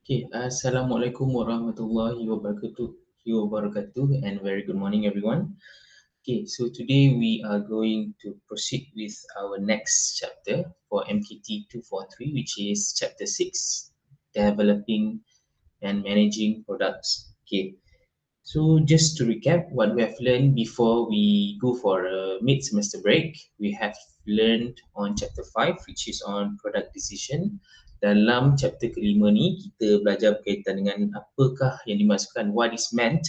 Okay, Assalamualaikum warahmatullahi wabarakatuh, and very good morning, everyone. Okay, so today we are going to proceed with our next chapter for MKT 243, which is chapter 6, developing and managing products. Okay, so just to recap what we have learned before we go for a mid-semester break, we have learned on chapter 5, which is on product decision. Dalam chapter kelima ni, kita belajar berkaitan dengan apakah yang dimaksudkan, what is meant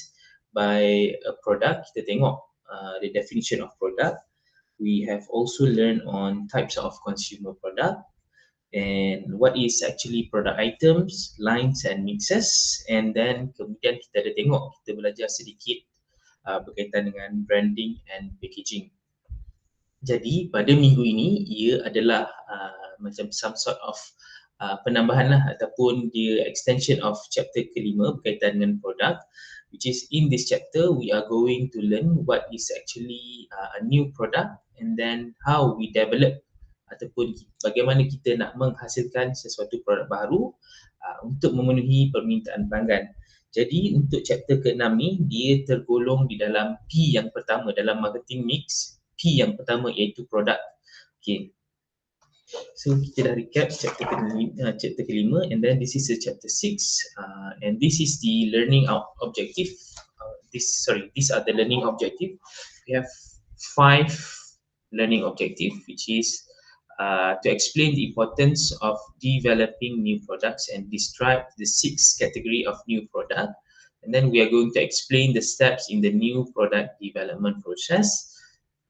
by a product. Kita tengok the definition of product. We have also learned on types of consumer product and what is actually product items, lines and mixes, and then kemudian kita ada tengok, kita belajar sedikit berkaitan dengan branding and packaging. Jadi pada minggu ini ia adalah macam some sort of penambahan lah ataupun dia extension of chapter kelima berkaitan dengan produk, which is in this chapter we are going to learn what is actually a new product and then how we develop ataupun bagaimana kita nak menghasilkan sesuatu produk baru untuk memenuhi permintaan pelanggan. Jadi untuk chapter ke-6 ni dia tergolong di dalam P yang pertama dalam marketing mix. P yang pertama iaitu produk. Okay. So kita dah recap chapter kelima and then this is chapter 6 and this is the learning objective. These are the learning objective. We have 5 learning objective, which is to explain the importance of developing new products and describe the 6 category of new product. And then we are going to explain the steps in the new product development process.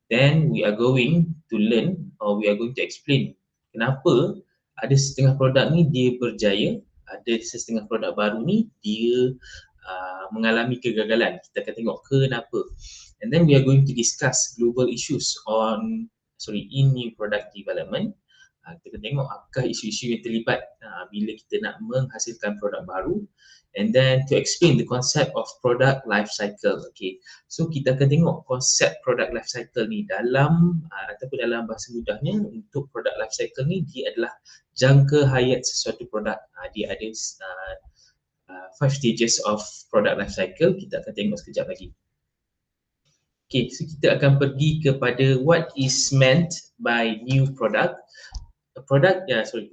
Then we are going to learn or we are going to explain kenapa ada setengah produk ni dia berjaya, ada setengah produk baru ni dia mengalami kegagalan. Kita akan tengok kenapa. And then we are going to discuss global issues in new product development. Kita akan tengok apakah isu-isu yang terlibat bila kita nak menghasilkan produk baru. And then to explain the concept of product life cycle. Okay, so kita akan tengok konsep product life cycle ni dalam ataupun dalam bahasa mudahnya, untuk product life cycle ni dia adalah jangka hayat sesuatu produk. Dia ada 5 stages of product life cycle. Kita akan tengok sekejap lagi. Okay, so kita akan pergi kepada what is meant by new product.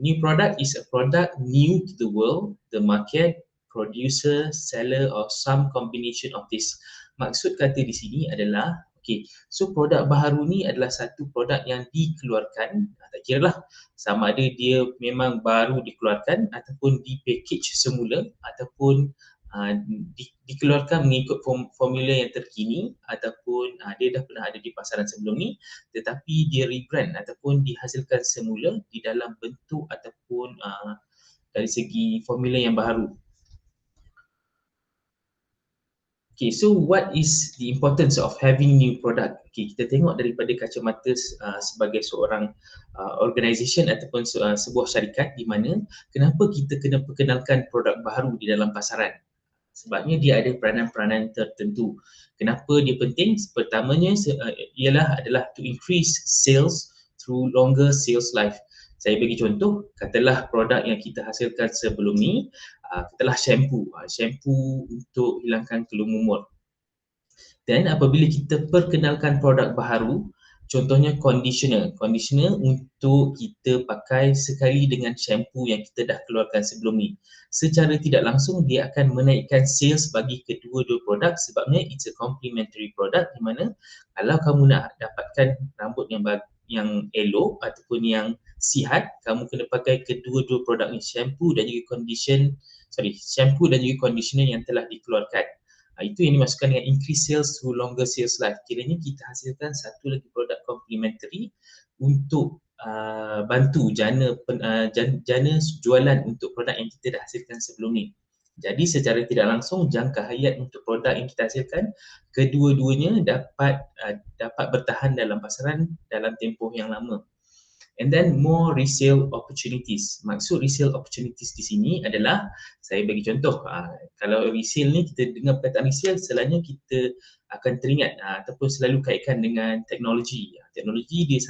New product is a product new to the world, the market, producer, seller or some combination of this. Maksud kata di sini adalah, so produk baru ni adalah satu produk yang dikeluarkan, tak kira lah sama ada dia memang baru dikeluarkan ataupun di-package semula ataupun dikeluarkan mengikut formula yang terkini ataupun dia dah pernah ada di pasaran sebelum ni tetapi dia rebrand ataupun dihasilkan semula di dalam bentuk ataupun dari segi formula yang baru. Okay, so what is the importance of having new product? Okay, kita tengok daripada kacamata sebagai seorang organisation ataupun sebuah syarikat di mana kenapa kita kena perkenalkan produk baru di dalam pasaran. Sebabnya dia ada peranan-peranan tertentu. Kenapa dia penting? Pertamanya adalah to increase sales through longer sales life. Saya bagi contoh, katalah produk yang kita hasilkan sebelum ni, katalah shampoo untuk hilangkan kelumur. Dan apabila kita perkenalkan produk baru, contohnya conditioner untuk kita pakai sekali dengan shampoo yang kita dah keluarkan sebelum ni. Secara tidak langsung dia akan menaikkan sales bagi kedua-dua produk sebabnya it's a complementary product di mana kalau kamu nak dapatkan rambut yang elok ataupun yang sihat, kamu kena pakai kedua-dua produk ni, shampoo dan juga conditioner yang telah dikeluarkan. Itu yang dimaksudkan dengan increase sales through longer sales life. Kiranya kita hasilkan satu lagi produk complementary untuk bantu jana jualan untuk produk yang kita dah hasilkan sebelum ni. Jadi secara tidak langsung jangka hayat untuk produk yang kita hasilkan kedua-duanya dapat bertahan dalam pasaran dalam tempoh yang lama. And then more resale opportunities. Maksud resale opportunities di sini adalah, saya bagi contoh, kalau resale ni kita dengar perkataan resale, selalunya kita akan teringat ataupun selalu kaitkan dengan teknologi. Teknologi dia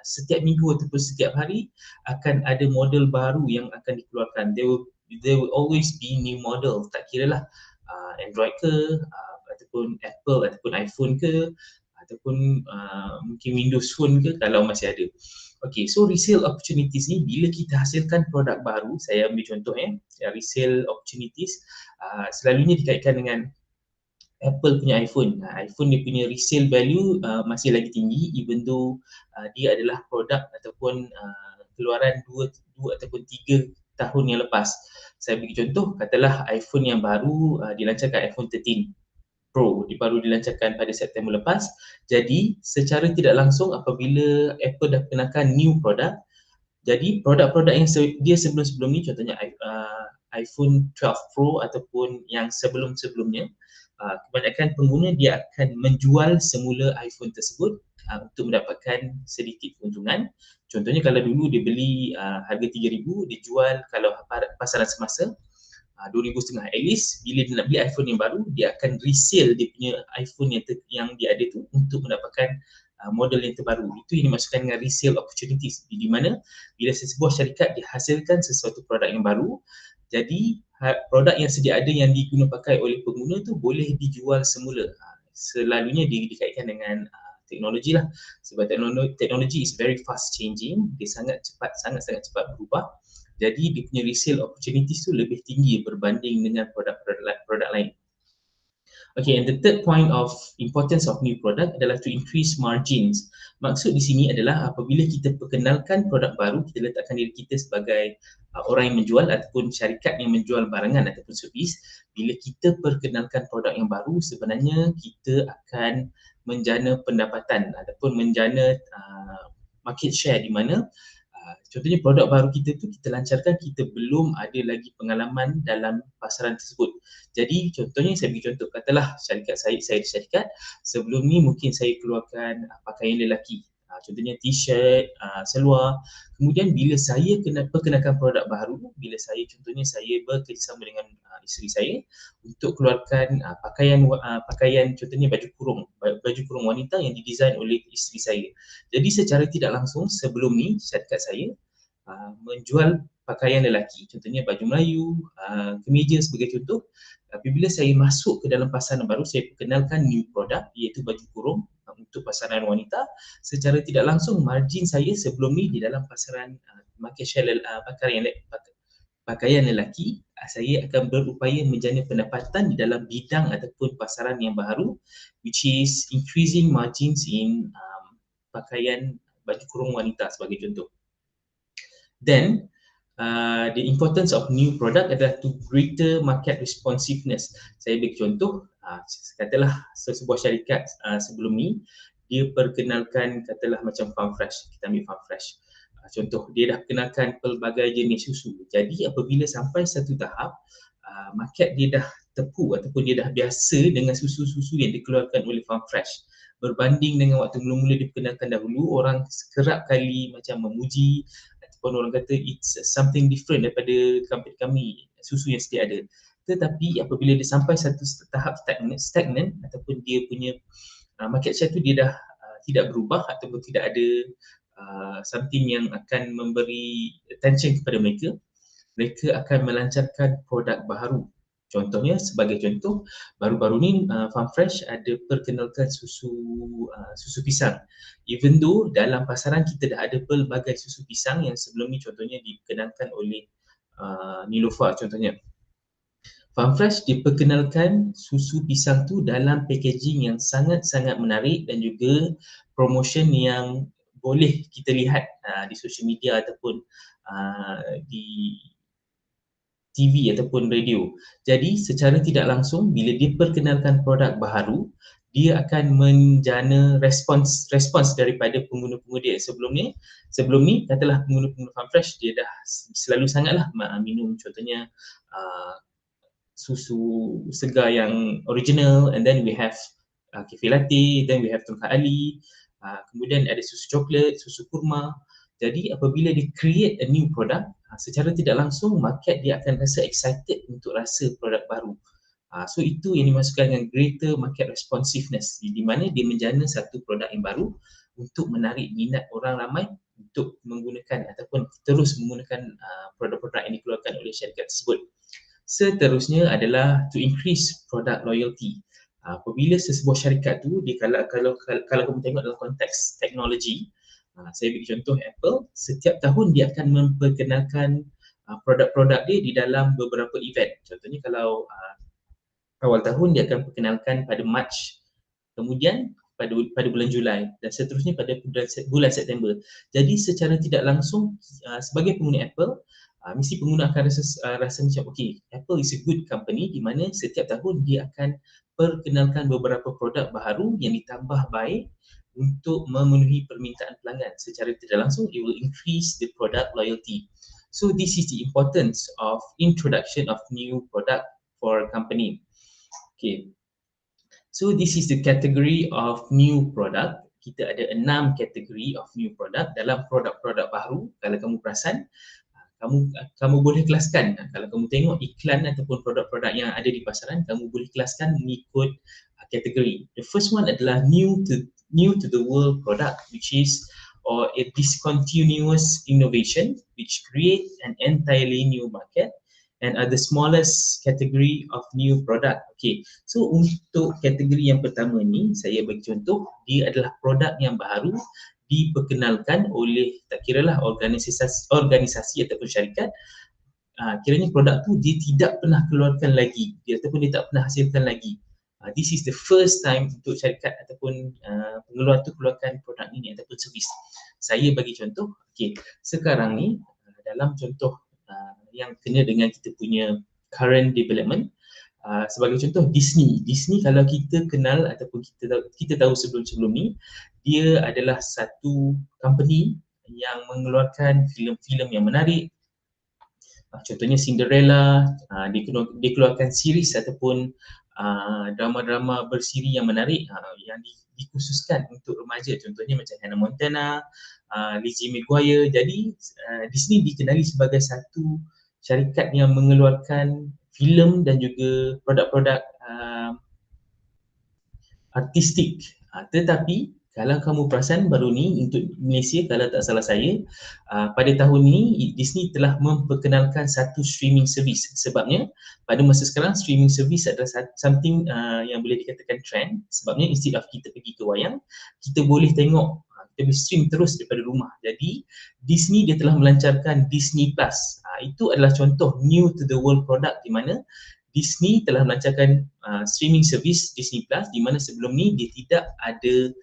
setiap minggu ataupun setiap hari akan ada model baru yang akan dikeluarkan. There will there will always be new model, tak kira lah Android ke, ataupun Apple ataupun iPhone ke, ataupun mungkin Windows Phone ke kalau masih ada. Okay, so resale opportunities ni bila kita hasilkan produk baru, saya ambil contoh resale opportunities selalunya dikaitkan dengan Apple punya iPhone. iPhone dia punya resale value masih lagi tinggi even though dia adalah produk ataupun keluaran 2 ataupun 3 tahun yang lepas. Saya bagi contoh, katalah iPhone yang baru dilancarkan, iPhone 13 Pro, dia baru dilancarkan pada September lepas. Jadi secara tidak langsung apabila Apple dah kenakan new product, jadi produk-produk yang dia sebelum-sebelum ni, contohnya iPhone 12 Pro ataupun yang sebelum-sebelumnya, kebanyakan pengguna dia akan menjual semula iPhone tersebut untuk mendapatkan sedikit keuntungan. Contohnya kalau dulu dia beli harga 3,000, dia jual kalau pasaran semasa 2,500. At least bila dia nak beli iPhone yang baru, dia akan resale dia punya iPhone yang dia ada tu untuk mendapatkan model yang terbaru. Itu yang dimaksudkan dengan resale opportunities, di mana bila sebuah syarikat dihasilkan sesuatu produk yang baru, jadi produk yang sedia ada yang diguna pakai oleh pengguna tu boleh dijual semula. Selalunya dikaitkan dengan teknologi lah, sebab teknologi is very fast changing, dia sangat-sangat cepat berubah. Jadi dia punya resale opportunities tu lebih tinggi berbanding dengan produk lain. Okay, and the third point of importance of new product adalah to increase margins. Maksud di sini adalah apabila kita perkenalkan produk baru, kita letakkan diri kita sebagai orang yang menjual ataupun syarikat yang menjual barangan ataupun servis. Bila kita perkenalkan produk yang baru, sebenarnya kita akan menjana pendapatan ataupun menjana market share, di mana contohnya produk baru kita tu kita lancarkan, kita belum ada lagi pengalaman dalam pasaran tersebut. Jadi contohnya saya bagi contoh, katalah syarikat saya di syarikat, sebelum ni mungkin saya keluarkan pakaian lelaki, contohnya t-shirt, seluar. Kemudian bila saya perkenalkan produk baru, bila saya contohnya saya bekerjasama dengan isteri saya untuk keluarkan pakaian contohnya baju kurung wanita yang didesain oleh isteri saya. Jadi secara tidak langsung sebelum ni syarikat saya menjual pakaian lelaki, contohnya baju Melayu, kemeja sebagai contoh. Apabila saya masuk ke dalam pasaran baru, saya perkenalkan new product iaitu baju kurung untuk pasaran wanita, secara tidak langsung margin saya sebelum ni di dalam pasaran market share pakaian lelaki, saya akan berupaya menjana pendapatan di dalam bidang ataupun pasaran yang baru, which is increasing margins in pakaian baju kurung wanita sebagai contoh. Then the importance of new product adalah to greater market responsiveness. Saya bagi contoh, katalah sebuah syarikat sebelum ni dia perkenalkan katalah macam Farm Fresh, kita ambil Farm Fresh. Contoh, dia dah kenalkan pelbagai jenis susu. Jadi apabila sampai satu tahap market dia dah tepu ataupun dia dah biasa dengan susu-susu yang dikeluarkan oleh Farm Fresh, berbanding dengan waktu mula-mula diperkenalkan dahulu, orang kerap kali macam memuji ataupun orang kata it's something different daripada company kami, susu yang sedia ada. Tetapi apabila dia sampai satu tahap stagnan ataupun dia punya market share tu dia dah tidak berubah ataupun tidak ada something yang akan memberi attention kepada mereka, mereka akan melancarkan produk baru. Contohnya, sebagai contoh, baru-baru ni Farm Fresh ada perkenalkan susu pisang. Even though dalam pasaran kita dah ada pelbagai susu pisang yang sebelum ni contohnya diperkenalkan oleh Nilofa contohnya. Farm Fresh diperkenalkan susu pisang tu dalam packaging yang sangat-sangat menarik dan juga promotion yang boleh kita lihat di social media ataupun di TV ataupun radio. Jadi secara tidak langsung bila dia perkenalkan produk baru, dia akan menjana respons daripada pengguna-pengguna dia. Sebelum ni katalah pengguna-pengguna Farm Fresh dia dah selalu sangatlah minum contohnya susu segar yang original, and then we have cafe latte, then we have tongkat ali, kemudian ada susu coklat, susu kurma. Jadi apabila dia create a new product, secara tidak langsung market dia akan rasa excited untuk rasa produk baru. So itu yang dimaksudkan dengan greater market responsiveness, di mana dia menjana satu produk yang baru untuk menarik minat orang ramai untuk menggunakan ataupun terus menggunakan produk-produk yang dikeluarkan oleh syarikat tersebut. Seterusnya adalah to increase product loyalty. Apabila sesebuah syarikat tu, dia kalau kamu tengok dalam konteks teknologi, saya beri contoh Apple, setiap tahun dia akan memperkenalkan produk-produk dia di dalam beberapa event. Contohnya kalau awal tahun dia akan perkenalkan pada Mac, kemudian pada bulan Julai dan seterusnya pada bulan September. Jadi secara tidak langsung sebagai pengguna Apple, mesti pengguna akan rasa macam okay, Apple is a good company di mana setiap tahun dia akan perkenalkan beberapa produk baru yang ditambah baik untuk memenuhi permintaan pelanggan. Secara tidak langsung, it will increase the product loyalty. So this is the importance of introduction of new product for a company. Okay. So this is the category of new product. Kita ada 6 kategori of new product dalam produk-produk baru. Kalau kamu perasan, kamu boleh kelaskan. Kalau kamu tengok iklan ataupun produk-produk yang ada di pasaran, kamu boleh kelaskan mengikut kategori. The first one adalah new to the world product, which is or a discontinuous innovation which create an entirely new market and are the smallest category of new product. Okay, so untuk kategori yang pertama ni, saya bagi contoh, dia adalah produk yang baru diperkenalkan oleh tak kiralah organisasi ataupun syarikat. Kiranya produk tu dia tidak pernah keluarkan lagi, ataupun dia tak pernah hasilkan lagi. This is the first time untuk syarikat ataupun pengeluar tu keluarkan produk ini ataupun servis. Saya bagi contoh, okay, sekarang ni dalam contoh yang kena dengan kita punya current development, sebagai contoh Disney kalau kita kenal ataupun kita tahu sebelum-sebelum ni, dia adalah satu company yang mengeluarkan filem-filem yang menarik. Contohnya Cinderella, dia keluarkan series ataupun drama-drama bersiri yang menarik yang dikhususkan untuk remaja. Contohnya macam Hannah Montana, Lizzie McGuire. Jadi Disney dikenali sebagai satu syarikat yang mengeluarkan filem dan juga produk-produk artistik. Tetapi kalau kamu perasan baru ni untuk Malaysia, kalau tak salah saya, pada tahun ini Disney telah memperkenalkan satu streaming service. Sebabnya pada masa sekarang streaming service adalah something yang boleh dikatakan trend. Sebabnya instead of kita pergi ke wayang, kita boleh tengok, kita boleh stream terus daripada rumah. Jadi Disney dia telah melancarkan Disney Plus. Itu adalah contoh new to the world product di mana Disney telah melancarkan streaming service Disney Plus, di mana sebelum ni dia tidak ada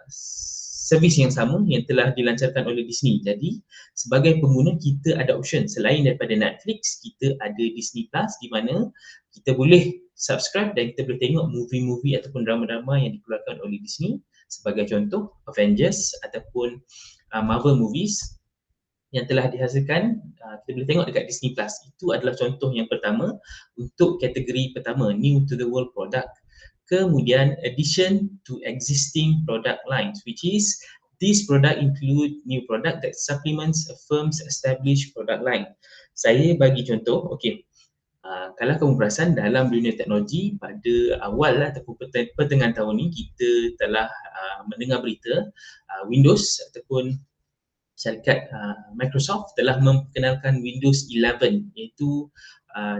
servis yang sama yang telah dilancarkan oleh Disney. Jadi sebagai pengguna kita ada option selain daripada Netflix, kita ada Disney Plus di mana kita boleh subscribe dan kita boleh tengok movie-movie ataupun drama-drama yang dikeluarkan oleh Disney. Sebagai contoh Avengers ataupun Marvel movies yang telah dihasilkan, kita boleh tengok dekat Disney Plus. Itu adalah contoh yang pertama untuk kategori pertama, new to the world product. Kemudian addition to existing product lines, which is these product include new product that supplements a firm's established product line. Saya bagi contoh, okay, kalau kamu perasan dalam dunia teknologi pada awal ataupun pertengahan tahun ni, kita telah mendengar berita Windows ataupun syarikat Microsoft telah memperkenalkan Windows 11, iaitu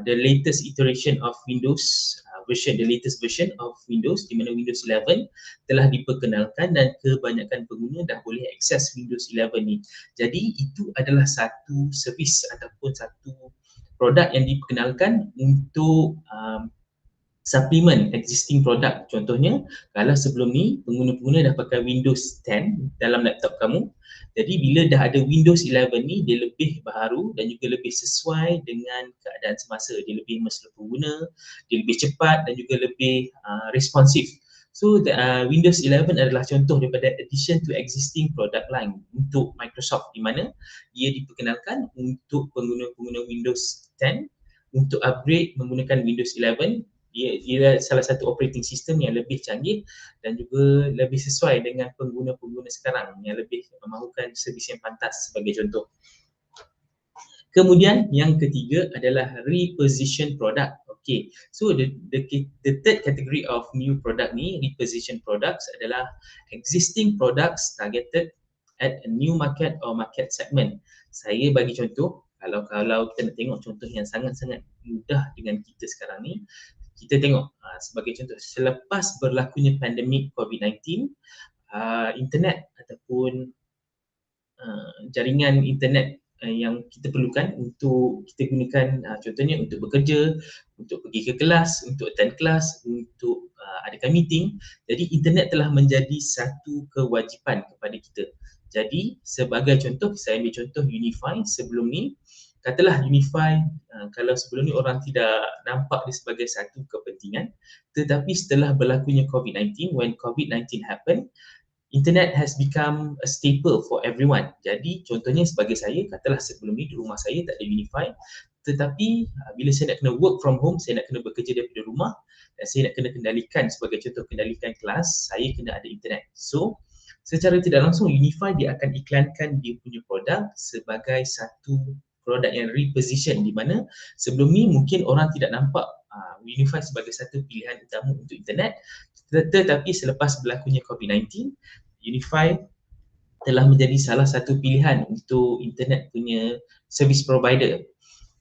the latest iteration of Windows the latest version of Windows, di mana Windows 11 telah diperkenalkan dan kebanyakan pengguna dah boleh akses Windows 11 ni. Jadi itu adalah satu servis ataupun satu produk yang diperkenalkan untuk supplement existing product. Contohnya, kalau sebelum ni pengguna-pengguna dah pakai Windows 10 dalam laptop kamu, jadi bila dah ada Windows 11 ni, dia lebih baharu dan juga lebih sesuai dengan keadaan semasa. Dia lebih mesra pengguna, dia lebih cepat dan juga lebih responsif. So Windows 11 adalah contoh daripada addition to existing product line untuk Microsoft, di mana ia diperkenalkan untuk pengguna-pengguna Windows 10 untuk upgrade menggunakan Windows 11. Ia salah satu operating system yang lebih canggih dan juga lebih sesuai dengan pengguna-pengguna sekarang yang lebih memahukan servis yang pantas, sebagai contoh. Kemudian yang ketiga adalah reposition product. Okay, so the third category of new product ni, reposition products, adalah existing products targeted at a new market or market segment. Saya bagi contoh, kalau kita nak tengok contoh yang sangat-sangat mudah dengan kita sekarang ni, kita tengok sebagai contoh, selepas berlakunya pandemik COVID-19, internet ataupun jaringan internet yang kita perlukan untuk kita gunakan, contohnya untuk bekerja, untuk pergi ke kelas, untuk attend kelas, untuk adakan meeting. Jadi internet telah menjadi satu kewajipan kepada kita. Jadi sebagai contoh, saya ambil contoh Unify sebelum ni. Katalah Unify, kalau sebelum ni orang tidak nampak dia sebagai satu kepentingan, tetapi setelah berlakunya COVID-19, when COVID-19 happened, internet has become a staple for everyone. Jadi contohnya sebagai saya, katalah sebelum ni di rumah saya tak ada Unify, tetapi bila saya nak kena work from home, saya nak kena bekerja daripada rumah, dan saya nak kena kendalikan, sebagai contoh kendalikan kelas, saya kena ada internet. So secara tidak langsung Unify dia akan iklankan dia punya produk sebagai satu produk yang reposition, di mana sebelum ni mungkin orang tidak nampak Unify sebagai satu pilihan utama untuk internet, tetapi selepas berlakunya COVID-19, Unify telah menjadi salah satu pilihan untuk internet punya service provider.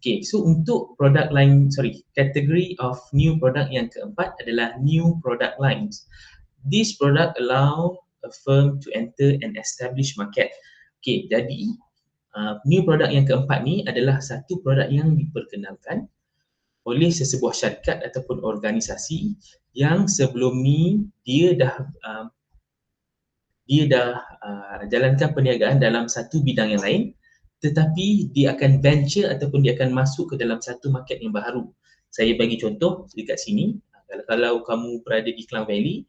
Okay, so untuk produk line, category of new product yang keempat adalah new product lines. This product allow a firm to enter an established market. Okay, jadi new product yang keempat ni adalah satu produk yang diperkenalkan oleh sesebuah syarikat ataupun organisasi yang sebelum ni dia dah jalankan perniagaan dalam satu bidang yang lain, tetapi dia akan venture ataupun dia akan masuk ke dalam satu market yang baru. Saya bagi contoh dekat sini, kalau kamu berada di Klang Valley,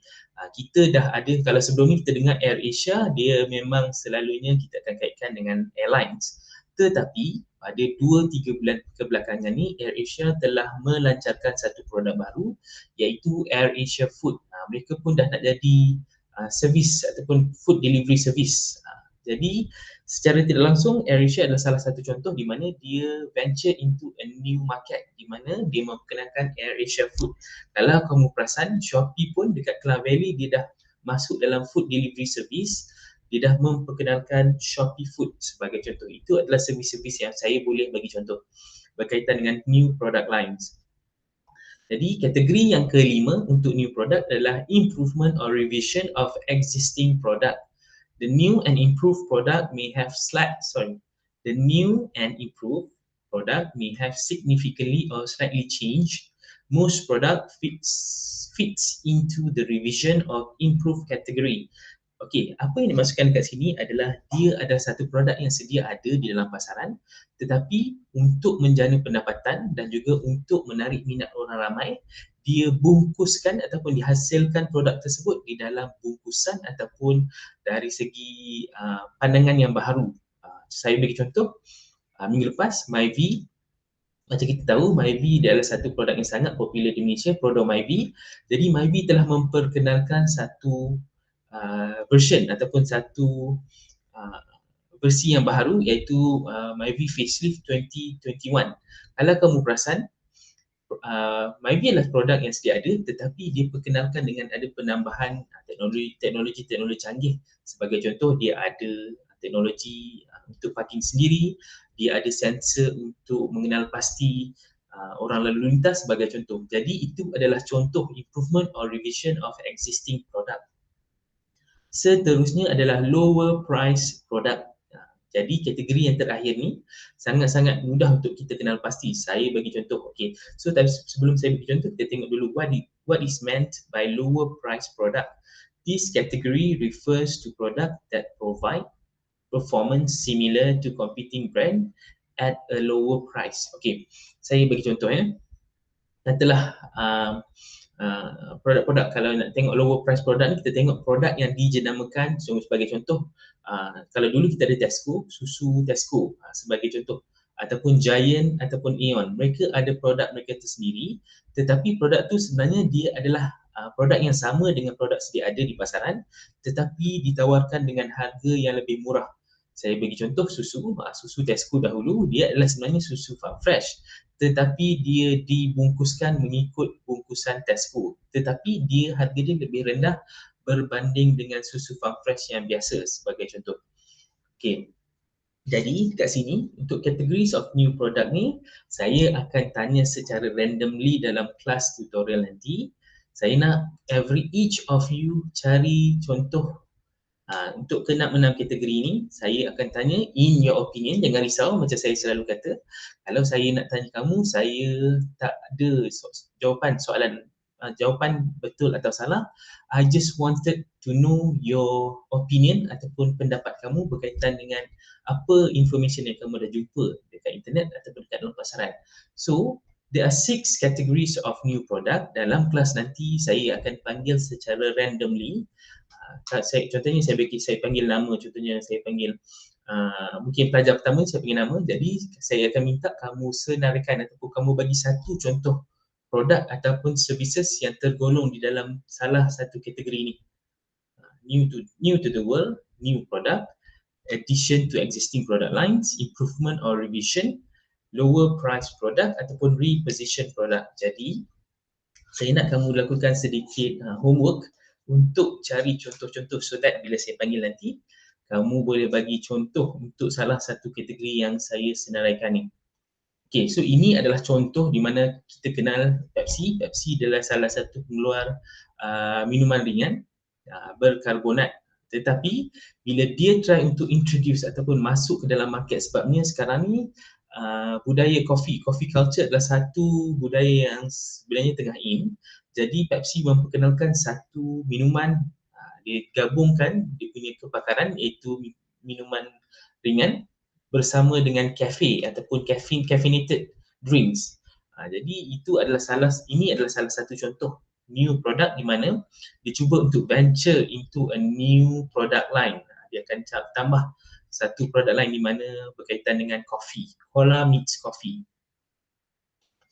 kita dah ada, kalau sebelum ni kita dengar Air Asia, dia memang selalunya kita akan kaitkan dengan airlines. Tetapi pada 2-3 bulan kebelakangan ni, Air Asia telah melancarkan satu produk baru, iaitu Air Asia Food. Mereka pun dah nak jadi service ataupun food delivery service. Jadi secara tidak langsung AirAsia adalah salah satu contoh di mana dia venture into a new market, di mana dia memperkenalkan AirAsia Food. Kalau kamu perasan, Shopee pun dekat Klang Valley dia dah masuk dalam food delivery service, dia dah memperkenalkan Shopee Food sebagai contoh. Itu adalah servis-servis yang saya boleh bagi contoh berkaitan dengan new product lines. Jadi kategori yang kelima untuk new product adalah improvement or revision of existing product. The new and improved product may have the new and improved product may have significantly or slightly changed. Most product fits into the revision of improved category. Okey, apa yang dimasukkan kat sini adalah dia ada satu produk yang sedia ada di dalam pasaran, tetapi untuk menjana pendapatan dan juga untuk menarik minat orang ramai, dia bungkuskan ataupun dihasilkan produk tersebut di dalam bungkusan ataupun dari segi pandangan yang baru. Saya bagi contoh, minggu lepas Myvi, macam kita tahu, Myvi dia adalah satu produk yang sangat popular di Malaysia, produk Myvi. Jadi Myvi telah memperkenalkan satu version ataupun satu versi yang baru, iaitu Myvi Facelift 2021. Kalau kamu perasan, Myvi adalah produk yang sedia ada, tetapi dia perkenalkan dengan ada penambahan teknologi canggih. Sebagai contoh, dia ada teknologi untuk parking sendiri, dia ada sensor untuk mengenal pasti orang lalu lintas sebagai contoh. Jadi itu adalah contoh improvement or revision of existing product. Seterusnya adalah lower price product. Jadi kategori yang terakhir ni sangat-sangat mudah untuk kita kenal pasti. Saya bagi contoh. Okay. So sebelum saya bagi contoh, kita tengok dulu what is meant by lower price product. This category refers to product that provide performance similar to competing brand at a lower price. Okay. Saya bagi contoh katalah produk-produk, kalau nak tengok lower price produk ni, kita tengok produk yang dijenamakan. So sebagai contoh, kalau dulu kita ada Tesco, susu Tesco sebagai contoh, ataupun Giant ataupun Aeon, mereka ada produk mereka tersendiri, tetapi produk tu sebenarnya dia adalah produk yang sama dengan produk sedia ada di pasaran, tetapi ditawarkan dengan harga yang lebih murah. Saya bagi contoh susu Tesco dahulu, dia adalah sebenarnya susu Farm Fresh, tetapi dia dibungkuskan mengikut bungkusan Tesco, tetapi dia harga dia lebih rendah berbanding dengan susu Farm Fresh yang biasa sebagai contoh. Okay. Jadi kat sini untuk categories of new product ni saya akan tanya secara randomly dalam kelas tutorial nanti. Saya nak each of you cari contoh untuk ke-6 kategori ni. Saya akan tanya in your opinion, jangan risau macam saya selalu kata. Kalau saya nak tanya kamu, saya tak ada jawapan soalan jawapan betul atau salah. I just wanted to know your opinion ataupun pendapat kamu berkaitan dengan apa information yang kamu dah jumpa dekat internet ataupun dekat dalam pasaran. So, there are 6 categories of new product. Dalam kelas nanti saya akan panggil secara randomly. Contohnya saya panggil nama, contohnya saya panggil mungkin pelajar pertama saya panggil nama. Jadi saya akan minta kamu senaraikan ataupun kamu bagi satu contoh produk ataupun services yang tergolong di dalam salah satu kategori ini. New to the world, new product, addition to existing product lines, improvement or revision, lower price product ataupun reposition product. Jadi saya nak kamu lakukan sedikit homework untuk cari contoh-contoh so that bila saya panggil nanti kamu boleh bagi contoh untuk salah satu kategori yang saya senaraikan ni. Okay, so ini adalah contoh di mana kita kenal Pepsi. Pepsi adalah salah satu pengeluar minuman ringan berkarbonat. Tetapi bila dia try untuk introduce ataupun masuk ke dalam market, sebabnya sekarang ni budaya coffee culture adalah satu budaya yang sebenarnya tengah in. Jadi Pepsi memperkenalkan satu minuman, dia gabungkan dia punya kepakaran iaitu minuman ringan bersama dengan cafe ataupun caffeinated drinks. Jadi ini adalah salah satu contoh new product di mana dia cuba untuk venture into a new product line. Dia akan tambah satu produk line di mana berkaitan dengan coffee, cola meets coffee.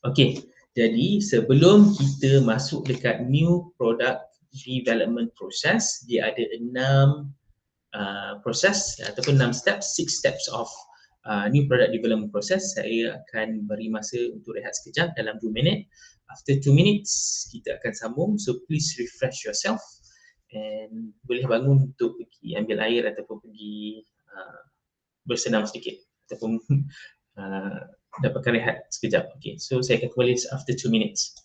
Okay, jadi sebelum kita masuk dekat new product development process, dia ada 6 proses ataupun 6 steps, 6 steps of new product development process. Saya akan beri masa untuk rehat sekejap dalam 2 minit. After 2 minutes, kita akan sambung. So please refresh yourself and boleh bangun untuk pergi ambil air ataupun pergi bersenam sedikit ataupun dapatkan rehat sekejap. Okay, so saya akan kembali after 2 minutes.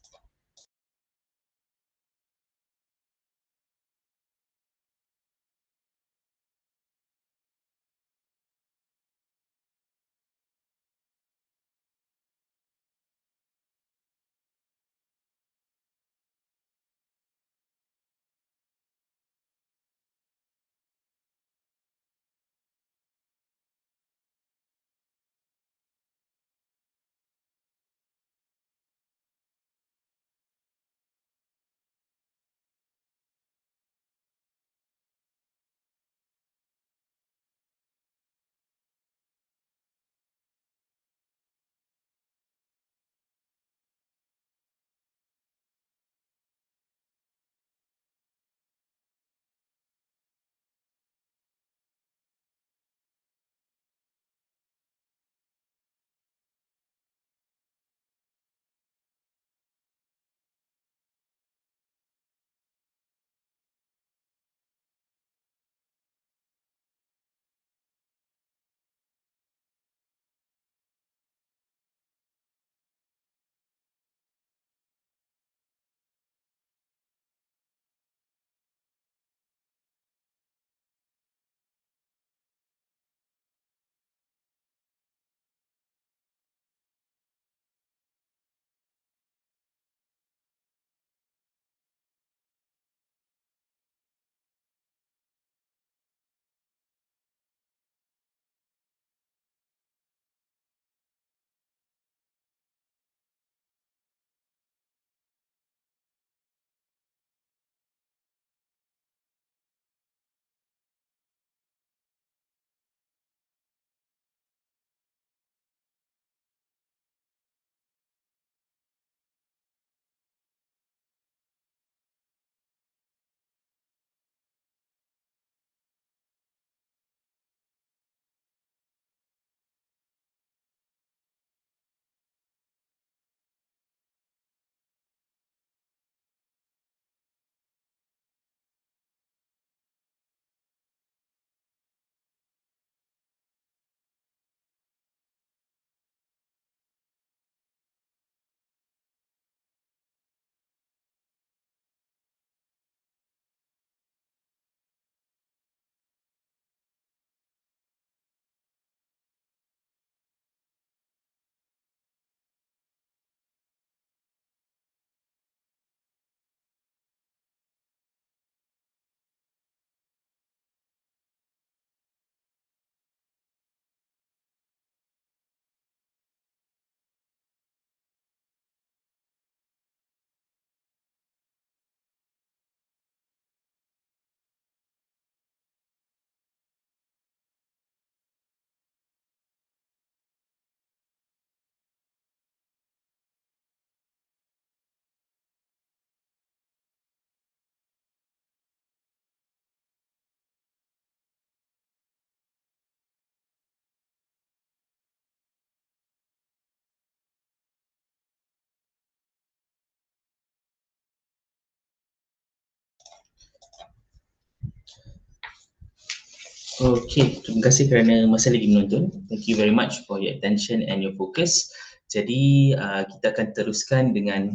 Okay, terima kasih kerana masih lagi menonton. Thank you very much for your attention and your focus. Jadi kita akan teruskan dengan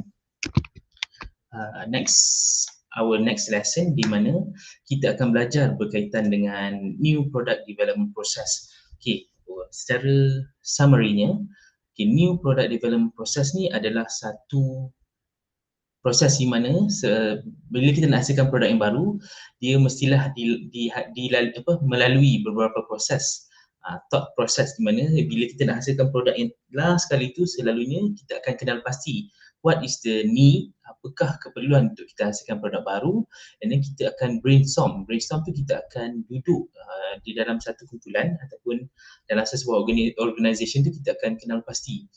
our next lesson di mana kita akan belajar berkaitan dengan new product development process. Okay, secara summary-nya, okay, new product development process ni adalah satu proses di mana bila kita nak hasilkan produk yang baru, dia mestilah melalui beberapa proses. Thought process di mana bila kita nak hasilkan produk yang last kali itu, selalunya kita akan kenal pasti what is the need, apakah keperluan untuk kita hasilkan produk baru, and then kita akan brainstorm. Brainstorm tu kita akan duduk di dalam satu kumpulan ataupun dalam sebuah organisation tu kita akan kenal pasti.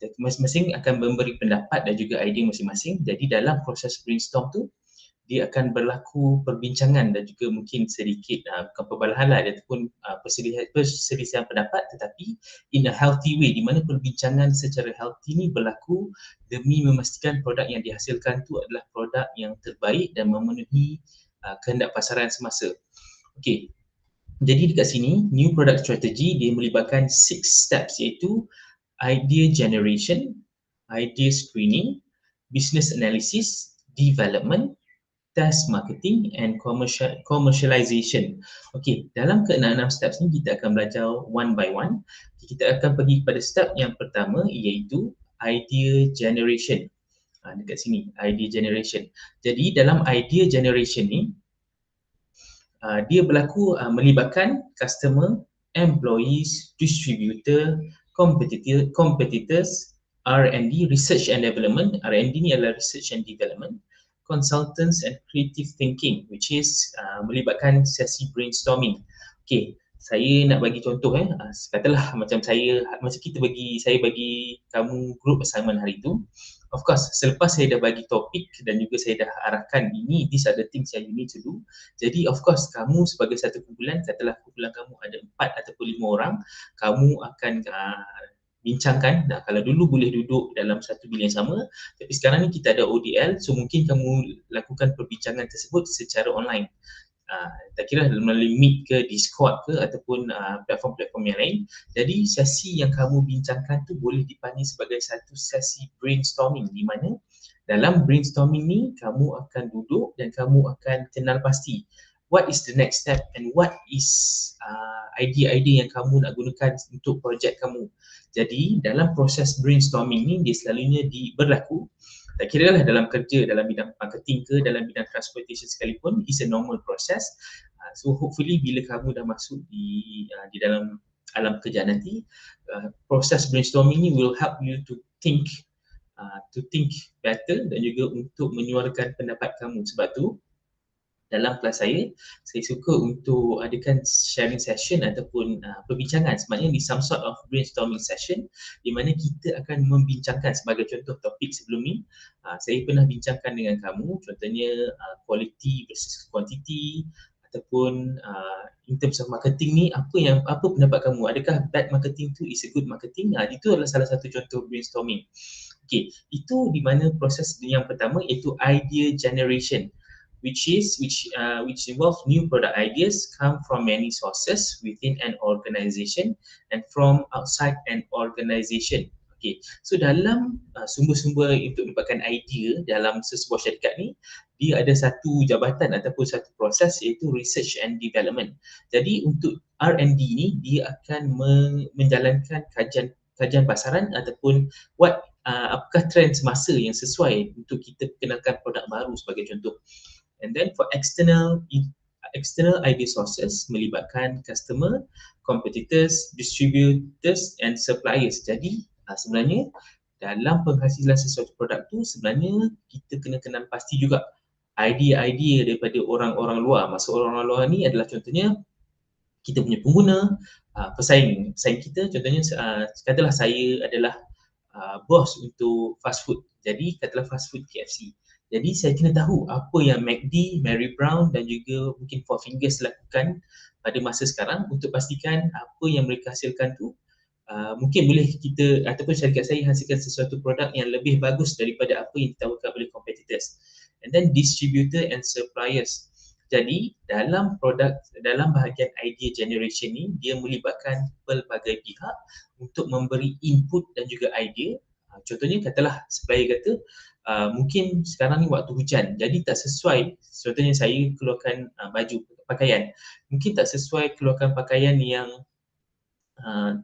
Kita masing-masing akan memberi pendapat dan juga idea masing-masing. Jadi dalam proses brainstorm tu, dia akan berlaku perbincangan dan juga mungkin sedikit bukan perbalahan lah ataupun perselisihan pendapat, tetapi in a healthy way, di mana perbincangan secara healthy ni berlaku demi memastikan produk yang dihasilkan tu adalah produk yang terbaik dan memenuhi kehendak pasaran semasa. Okey. Jadi dekat sini, new product strategy dia melibatkan 6 steps, iaitu idea generation, idea screening, business analysis, development, test marketing and commercialization. Okey, dalam ke-6 steps ni kita akan belajar one by one. Kita akan pergi pada step yang pertama, iaitu idea generation. Dekat sini, idea generation. Jadi dalam idea generation ni, dia berlaku melibatkan customer, employees, distributor, competitors, R&D, research and development. R&D ni adalah research and development, consultants and creative thinking, which is melibatkan sesi brainstorming. Okay, saya nak bagi contoh katalah macam saya bagi kamu group assignment hari tu. Of course, selepas saya dah bagi topik dan juga saya dah arahkan ini, these are the things that you need to do. Jadi of course, kamu sebagai satu kumpulan, katalah kumpulan kamu ada 4 ataupun 5 orang, kamu akan bincangkan. Kalau dulu boleh duduk dalam satu bilik yang sama, tapi sekarang ni kita ada ODL, so mungkin kamu lakukan perbincangan tersebut secara online. Tak kira melalui Meet ke, Discord ke ataupun platform-platform yang lain. Jadi sesi yang kamu bincangkan tu boleh dipanggil sebagai satu sesi brainstorming, di mana dalam brainstorming ni kamu akan duduk dan kamu akan kenal pasti what is the next step and what is idea-idea yang kamu nak gunakan untuk projek kamu. Jadi dalam proses brainstorming ni dia selalunya berlaku, tak kira lah dalam kerja, dalam bidang marketing ke, dalam bidang transportation sekalipun, is a normal process. So hopefully bila kamu dah masuk di dalam alam kerja nanti, proses brainstorming ni will help you to think better dan juga untuk menyuarakan pendapat kamu. Sebab tu dalam kelas saya suka untuk adakan sharing session ataupun perbincangan, sebenarnya di some sort of brainstorming session, di mana kita akan membincangkan. Sebagai contoh topik sebelum ni, saya pernah bincangkan dengan kamu, contohnya quality versus quantity, ataupun in terms of marketing ni, apa pendapat kamu, adakah bad marketing tu is a good marketing? Itu adalah salah satu contoh brainstorming. Okay, itu di mana proses yang pertama, iaitu idea generation, which involves new product ideas come from many sources within an organization and from outside an organization. Okay, so dalam sumber-sumber untuk dapatkan idea dalam sebuah syarikat ni, dia ada satu jabatan ataupun satu proses, iaitu research and development. Jadi untuk R&D ni, dia akan menjalankan kajian pasaran ataupun apakah trend semasa yang sesuai untuk kita kenalkan produk baru sebagai contoh. And then for external idea sources melibatkan customer, competitors, distributors and suppliers. Jadi sebenarnya dalam penghasilan sesuatu produk tu, sebenarnya kita kena kenal pasti juga idea-idea daripada orang-orang luar. Maksud orang-orang luar ni adalah contohnya kita punya pengguna, pesaing kita. Contohnya katalah saya adalah bos untuk fast food. Jadi katalah fast food KFC. Jadi saya kena tahu apa yang McD, Mary Brown dan juga mungkin Four Fingers lakukan pada masa sekarang untuk pastikan apa yang mereka hasilkan tu mungkin boleh kita ataupun syarikat saya hasilkan sesuatu produk yang lebih bagus daripada apa yang ditawarkan oleh competitors. And then distributor and suppliers. Jadi dalam bahagian idea generation ni, dia melibatkan pelbagai pihak untuk memberi input dan juga idea. Contohnya katalah supplier kata mungkin sekarang ni waktu hujan, jadi tak sesuai, contohnya saya keluarkan baju pakaian, mungkin tak sesuai keluarkan pakaian yang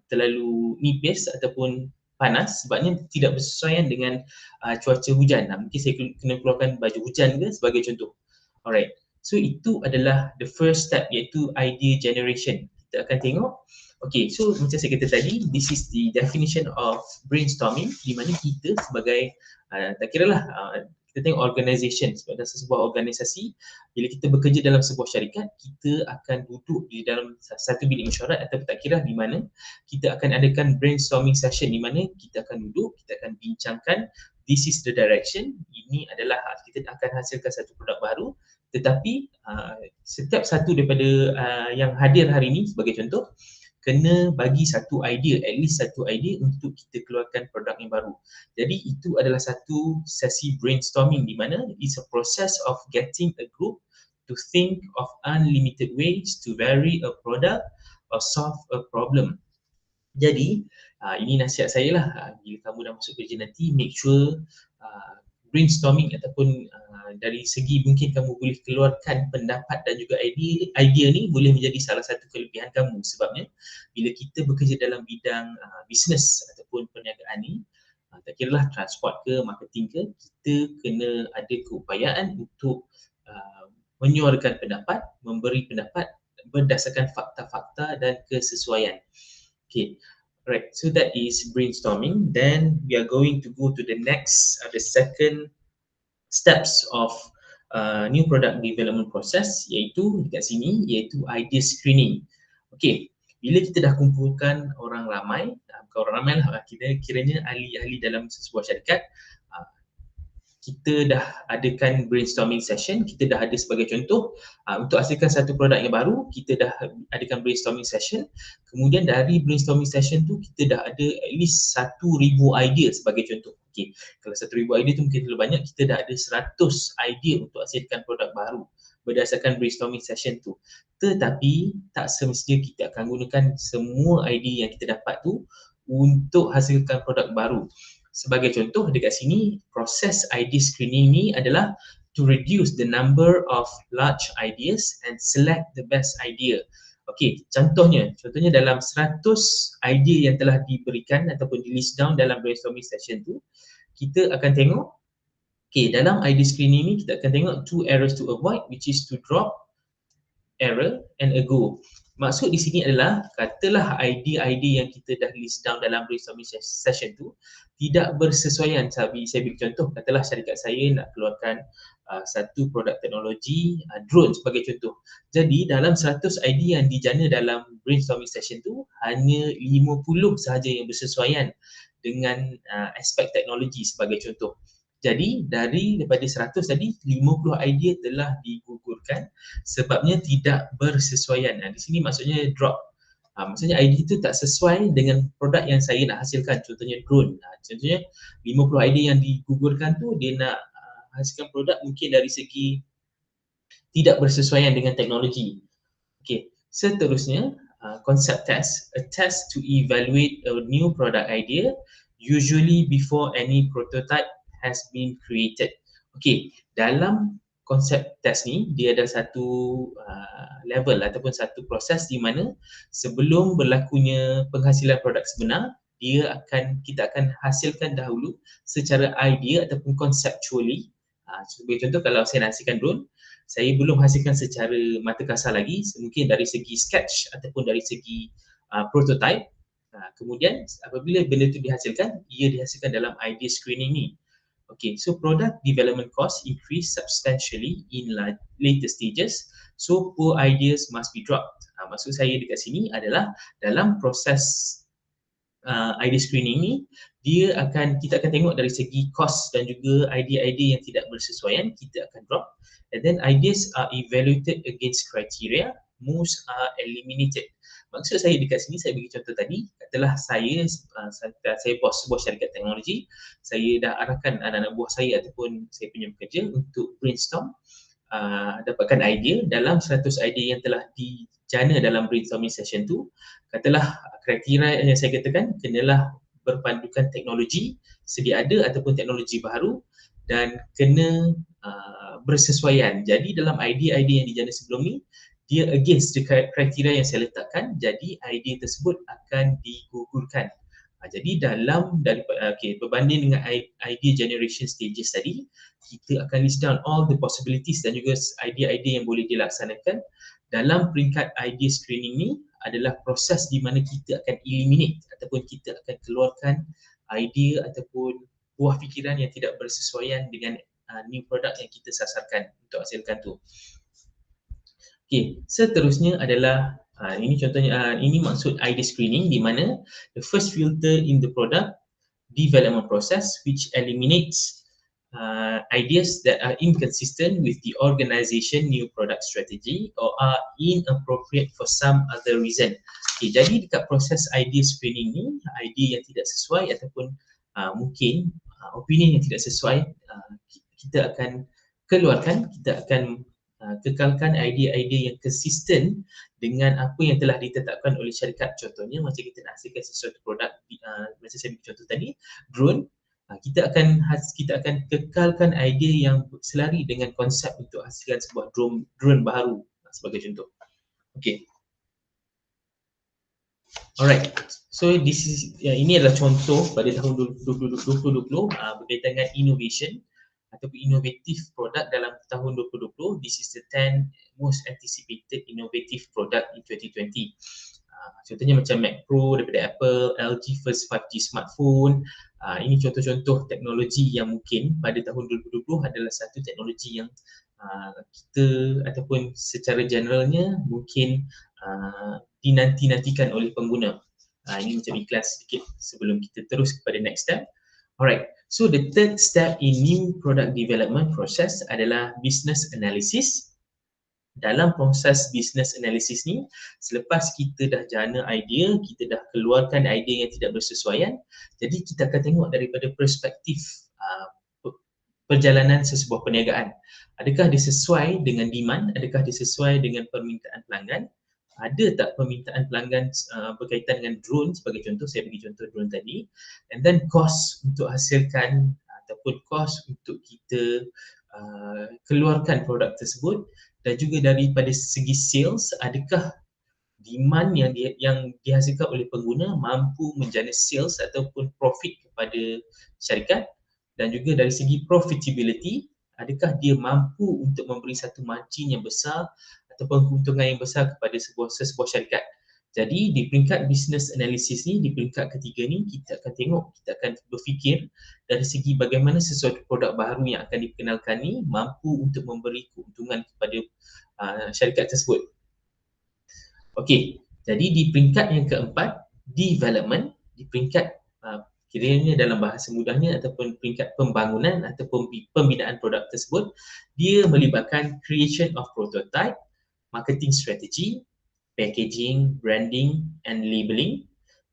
terlalu nipis ataupun panas sebabnya tidak bersesuaian dengan cuaca hujan. Mungkin saya kena keluarkan baju hujan ke sebagai contoh. Alright. So itu adalah the first step, iaitu idea generation. Kita akan tengok. Okay, so macam saya kata tadi, this is the definition of brainstorming, di mana kita sebagai tak kira lah kita tengok organisation, sebagai sebuah organisasi, bila kita bekerja dalam sebuah syarikat, kita akan duduk di dalam satu bilik mesyuarat atau tak kira di mana, kita akan adakan brainstorming session di mana kita akan duduk, kita akan bincangkan this is the direction, ini adalah kita akan hasilkan satu produk baru, tetapi setiap satu daripada yang hadir hari ini sebagai contoh, kena bagi satu idea, at least satu idea untuk kita keluarkan produk yang baru. Jadi itu adalah satu sesi brainstorming di mana it's a process of getting a group to think of unlimited ways to vary a product or solve a problem. Jadi ini nasihat saya lah, bila kamu dah masuk kerja nanti, make sure brainstorming ataupun dari segi mungkin kamu boleh keluarkan pendapat dan juga idea ni boleh menjadi salah satu kelebihan kamu, sebabnya bila kita bekerja dalam bidang bisnes ataupun perniagaan ni, tak kira lah transport ke, marketing ke, kita kena ada keupayaan untuk menyuarakan pendapat, memberi pendapat berdasarkan fakta-fakta dan kesesuaian. Okay, right. So that is brainstorming. Then we are going to go to the next, the second steps of new product development process, iaitu dekat sini, iaitu idea screening. Okay, bila kita dah kumpulkan orang ramai, bukan orang ramai lah, kiranya ahli-ahli dalam sebuah syarikat, kita dah adakan brainstorming session, kita dah ada sebagai contoh untuk hasilkan satu produk yang baru, kita dah adakan brainstorming session, kemudian dari brainstorming session tu kita dah ada at least 1,000 idea sebagai contoh. Okay, kalau 1,000 idea tu mungkin terlalu banyak, kita dah ada 100 idea untuk hasilkan produk baru berdasarkan brainstorming session tu. Tetapi tak semestinya kita akan gunakan semua idea yang kita dapat tu untuk hasilkan produk baru. Sebagai contoh dekat sini, proses idea screening ni adalah to reduce the number of large ideas and select the best idea. Okey, contohnya dalam 100 idea yang telah diberikan ataupun di list down dalam brainstorming session tu, kita akan tengok, okey, dalam idea screening ni kita akan tengok 2 errors to avoid, which is to drop, error and a go. Maksud di sini adalah, katalah idea-idea yang kita dah list down dalam brainstorming session tu tidak bersesuaian. Saya beri contoh, katalah syarikat saya nak keluarkan satu produk teknologi drone sebagai contoh. Jadi dalam 100 idea yang dijana dalam brainstorming session tu, hanya 50 sahaja yang bersesuaian dengan aspek teknologi sebagai contoh. Jadi daripada 100 tadi, 50 idea telah digugurkan sebabnya tidak bersesuaian. Di sini maksudnya drop. Maksudnya idea itu tak sesuai dengan produk yang saya nak hasilkan, contohnya drone. Contohnya 50 idea yang digugurkan tu, dia nak hasilkan produk mungkin dari segi tidak bersesuaian dengan teknologi. Okay, seterusnya concept test, a test to evaluate a new product idea usually before any prototype has been created. Okay, dalam konsep test ni, dia ada satu level ataupun satu proses di mana sebelum berlakunya penghasilan produk sebenar, kita akan hasilkan dahulu secara idea ataupun conceptually. Sebagai contoh, kalau saya nak hasilkan drone, saya belum hasilkan secara mata kasar lagi, mungkin dari segi sketch ataupun dari segi prototype. Kemudian apabila benda itu dihasilkan, ia dihasilkan dalam idea screening ni. Okay, so product development cost increase substantially in later stages, so poor ideas must be dropped. Maksud saya dekat sini adalah dalam proses idea screening ni, kita akan tengok dari segi cost dan juga idea-idea yang tidak bersesuaian, kita akan drop, and then ideas are evaluated against criteria, most are eliminated. Maksud saya dekat sini, saya bagi contoh tadi, katalah saya bos sebuah syarikat teknologi, saya dah arahkan anak-anak buah saya ataupun saya punya pekerja untuk brainstorm dapatkan idea. Dalam 100 idea yang telah dijana dalam brainstorming session tu, katalah kriteria yang saya katakan kenalah berpandukan teknologi sedia ada ataupun teknologi baru, dan kena bersesuaian. Jadi dalam idea-idea yang dijana sebelum ni, dia against the kriteria yang saya letakkan, jadi idea tersebut akan digugurkan. Jadi dalam berbanding dengan idea generation stages tadi, kita akan list down all the possibilities dan juga idea-idea yang boleh dilaksanakan. Dalam peringkat idea screening ni adalah proses di mana kita akan eliminate ataupun kita akan keluarkan idea ataupun buah fikiran yang tidak bersesuaian dengan new product yang kita sasarkan untuk hasilkan tu. Okey, seterusnya adalah ini contohnya, ini maksud idea screening, di mana the first filter in the product development process which eliminates ideas that are inconsistent with the organization new product strategy or are inappropriate for some other reason. Okay, jadi dekat proses idea screening ni, idea yang tidak sesuai ataupun mungkin opinion yang tidak sesuai, kita akan keluarkan, kita akan kekalkan idea-idea yang konsisten dengan apa yang telah ditetapkan oleh syarikat. Contohnya macam kita nak hasilkan sesuatu produk, macam saya bagi contoh tadi, drone, kita akan kekalkan idea yang selari dengan konsep untuk hasilkan sebuah drone baru sebagai contoh. Okay. Alright, so ini adalah contoh pada tahun 2020 berkaitan dengan innovation ataupun innovative product dalam tahun 2020. This is the 10 most anticipated innovative product in 2020. Contohnya macam Mac Pro daripada Apple, LG first 5G smartphone. Ini contoh-contoh teknologi yang mungkin pada tahun 2020 adalah satu teknologi yang kita ataupun secara generalnya mungkin dinanti-nantikan oleh pengguna. Ini macam iklan sedikit sebelum kita terus kepada next step. Alright, so the third step in new product development process adalah business analysis. Dalam proses business analysis ni, selepas kita dah jana idea, kita dah keluarkan idea yang tidak bersesuaian, jadi kita akan tengok daripada perspektif perjalanan sesebuah perniagaan. Adakah dia sesuai dengan demand? Adakah dia sesuai dengan permintaan pelanggan? Ada tak permintaan pelanggan berkaitan dengan drone sebagai contoh, saya bagi contoh drone tadi, and then cost untuk hasilkan ataupun cost untuk kita keluarkan produk tersebut, dan juga daripada segi sales, adakah demand yang dihasilkan oleh pengguna mampu menjana sales ataupun profit kepada syarikat, dan juga dari segi profitability, adakah dia mampu untuk memberi satu margin yang besar ataupun keuntungan yang besar kepada sebuah syarikat. Jadi di peringkat business analysis ni, di peringkat ketiga ni, kita akan tengok, kita akan berfikir dari segi bagaimana sesuatu produk baru yang akan dikenalkan ni mampu untuk memberi keuntungan kepada syarikat tersebut. Okey, jadi di peringkat yang keempat, development, di peringkat kiranya dalam bahasa mudahnya ataupun peringkat pembangunan ataupun pembinaan produk tersebut, dia melibatkan creation of prototype, marketing strategy, packaging, branding and labeling,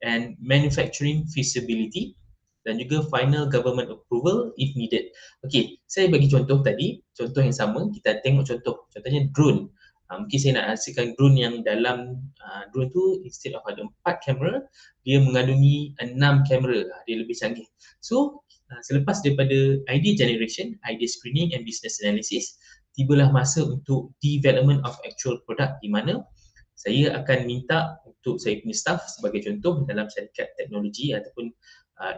and manufacturing feasibility, dan juga final government approval if needed. Okey, saya bagi contoh tadi, contoh yang sama, kita tengok contohnya drone. Mungkin saya nak hasilkan drone yang dalam drone tu instead of ada 4 kamera, dia mengandungi 6 kamera, dia lebih canggih. So, selepas daripada idea generation, idea screening and business analysis, tibalah masa untuk development of actual product, di mana saya akan minta untuk saya punya staff sebagai contoh dalam syarikat teknologi ataupun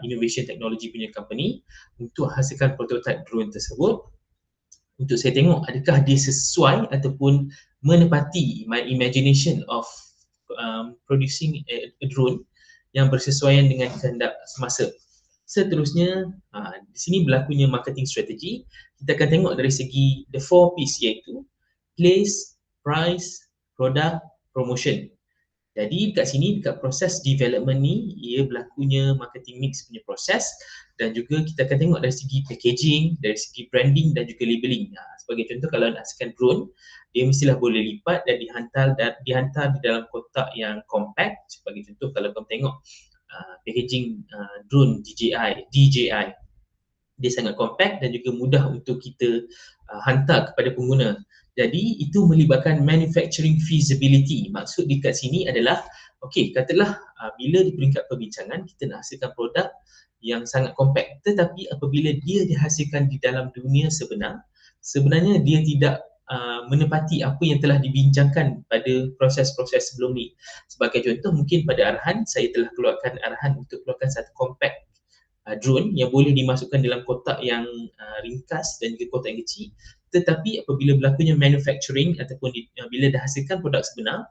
innovation technology punya company untuk hasilkan prototype drone tersebut, untuk saya tengok adakah dia sesuai ataupun menepati my imagination of producing a drone yang bersesuaian dengan kehendak semasa. Seterusnya, di sini berlakunya marketing strategy. Kita akan tengok dari segi the 4 P's, iaitu place, price, product, promotion. Jadi dekat sini, dekat proses development ni, ia berlakunya marketing mix punya proses, dan juga kita akan tengok dari segi packaging, dari segi branding dan juga labeling. Sebagai contoh, kalau nak hasilkan drone, dia mestilah boleh lipat dan dihantar di dalam kotak yang compact. Sebagai contoh, kalau kamu tengok packaging drone DJI, Dia sangat compact dan juga mudah untuk kita hantar kepada pengguna. Jadi itu melibatkan manufacturing feasibility. Maksud di kat sini adalah, okey, katalah bila di peringkat perbincangan kita nak hasilkan produk yang sangat compact, tetapi apabila dia dihasilkan di dalam dunia sebenar, sebenarnya dia tidak menepati apa yang telah dibincangkan pada proses-proses sebelum ni. Sebagai contoh, mungkin pada arahan saya telah keluarkan arahan untuk keluarkan satu compact drone yang boleh dimasukkan dalam kotak yang ringkas dan juga kotak yang kecil, tetapi apabila berlakunya manufacturing ataupun bila dah hasilkan produk sebenar,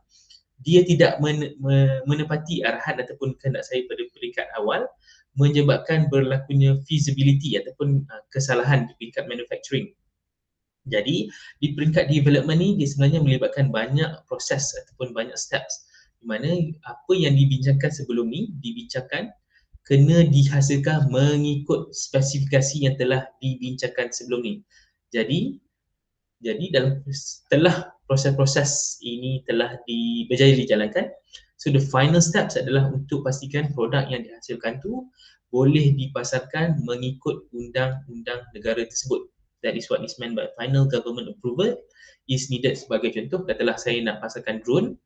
dia tidak menepati arahan ataupun kehendak saya pada peringkat awal, menyebabkan berlakunya feasibility ataupun kesalahan di peringkat manufacturing. Jadi di peringkat development ni dia sebenarnya melibatkan banyak proses ataupun banyak steps, di mana apa yang dibincangkan sebelum ni dibincangkan kena dihasilkan mengikut spesifikasi yang telah dibincangkan sebelum ni. Jadi setelah proses-proses ini telah berjaya dijalankan, so the final steps adalah untuk pastikan produk yang dihasilkan tu boleh dipasarkan mengikut undang-undang negara tersebut. That is what is meant by final government approval is needed. Sebagai contoh, katalah saya nak pasarkan drone,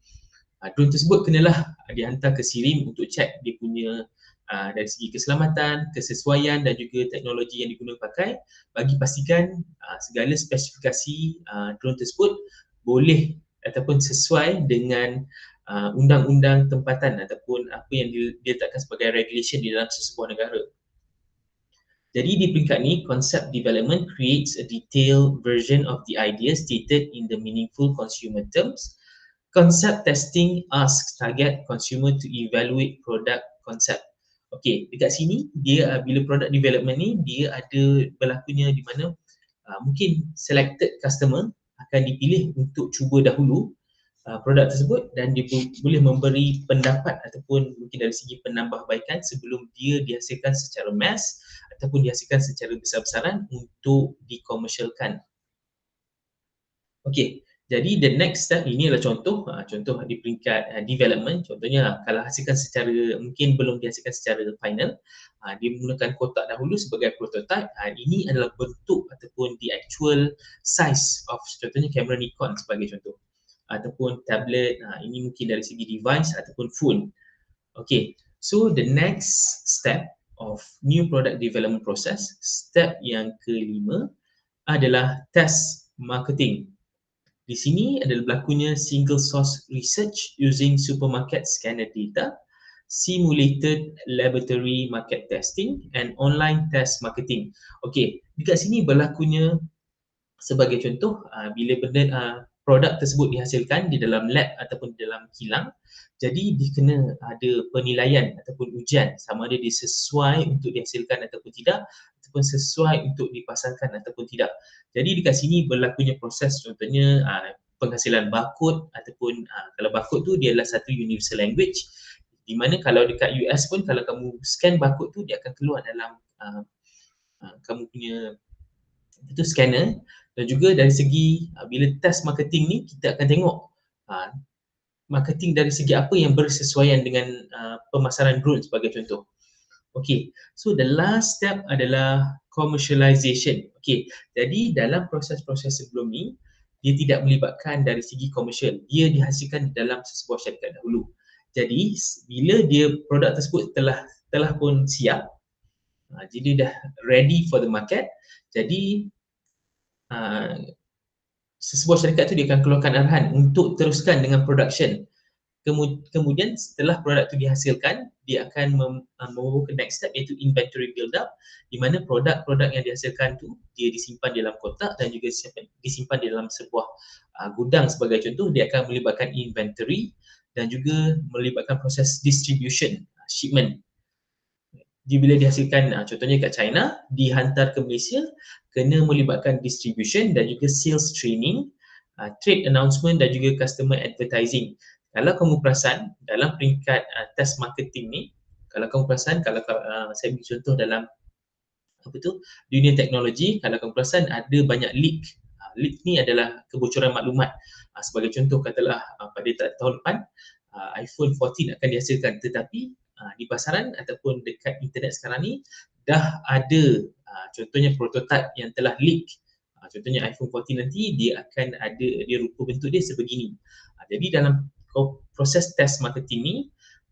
drone tersebut kenalah dihantar ke SIRIM untuk cek dia punya dari segi keselamatan, kesesuaian dan juga teknologi yang digunakan pakai, bagi pastikan segala spesifikasi drone tersebut boleh ataupun sesuai dengan undang-undang tempatan ataupun apa yang diletakkan sebagai regulation di dalam sesebuah negara. Jadi di peringkat ni, concept development creates a detailed version of the idea stated in the meaningful consumer terms. Concept testing asks target consumer to evaluate product concept. Okey, dekat sini dia bila product development ni dia ada berlakunya di mana mungkin selected customer akan dipilih untuk cuba dahulu produk tersebut dan dia boleh memberi pendapat ataupun mungkin dari segi penambahbaikan sebelum dia dihasilkan secara mass ataupun dihasilkan secara besar-besaran untuk dikomersialkan. Okey, jadi the next step ini adalah contoh di peringkat development. Contohnya kalau hasilkan secara mungkin belum dihasilkan secara final, dia menggunakan kotak dahulu sebagai prototype. Ini adalah bentuk ataupun the actual size of contohnya kamera Nikon sebagai contoh, ataupun tablet. Ini mungkin dari segi device ataupun phone. Okay, so the next step of new product development process, step yang kelima adalah test marketing. Di sini adalah berlakunya single source research using supermarket scanner data, simulated laboratory market testing and online test marketing. Okey, dekat sini berlakunya sebagai contoh bila produk tersebut dihasilkan di dalam lab ataupun di dalam kilang, jadi dia kena ada penilaian ataupun ujian sama ada dia sesuai untuk dihasilkan ataupun tidak, ataupun sesuai untuk dipasarkan ataupun tidak. Jadi dekat sini berlakunya proses contohnya penghasilan barcode ataupun kalau barcode tu dia adalah satu universal language, di mana kalau dekat US pun kalau kamu scan barcode tu dia akan keluar dalam kamu punya itu scanner. Dan juga dari segi bila test marketing ni kita akan tengok marketing dari segi apa yang bersesuaian dengan pemasaran drone sebagai contoh. Okay, so the last step adalah commercialization. Okay, jadi dalam proses-proses sebelum ni dia tidak melibatkan dari segi komersial, dia dihasilkan di dalam sebuah syarikat dahulu. Jadi bila dia produk tersebut telah pun siap, jadi dah ready for the market, jadi sebuah syarikat tu dia akan keluarkan arahan untuk teruskan dengan production. Kemudian setelah produk itu dihasilkan, dia akan membawa ke next step iaitu inventory build up, di mana produk-produk yang dihasilkan tu dia disimpan dalam kotak dan juga disimpan di dalam sebuah gudang sebagai contoh. Dia akan melibatkan inventory dan juga melibatkan proses distribution, shipment. Bila dihasilkan contohnya kat China, dihantar ke Malaysia, kena melibatkan distribution dan juga sales training, trade announcement dan juga customer advertising. Kalau kamu perasan dalam peringkat test marketing ni, kalau kamu perasan, kalau saya beri contoh dalam dunia teknologi, kalau kamu perasan ada banyak leak. Leak ni adalah kebocoran maklumat. Sebagai contoh katalah pada tahun depan iPhone 14 akan dihasilkan, tetapi di pasaran ataupun dekat internet sekarang ni dah ada Contohnya prototype yang telah leak. Contohnya iPhone 14 nanti dia akan ada, dia rupa bentuk dia sebegini. Jadi dalam proses test marketing ni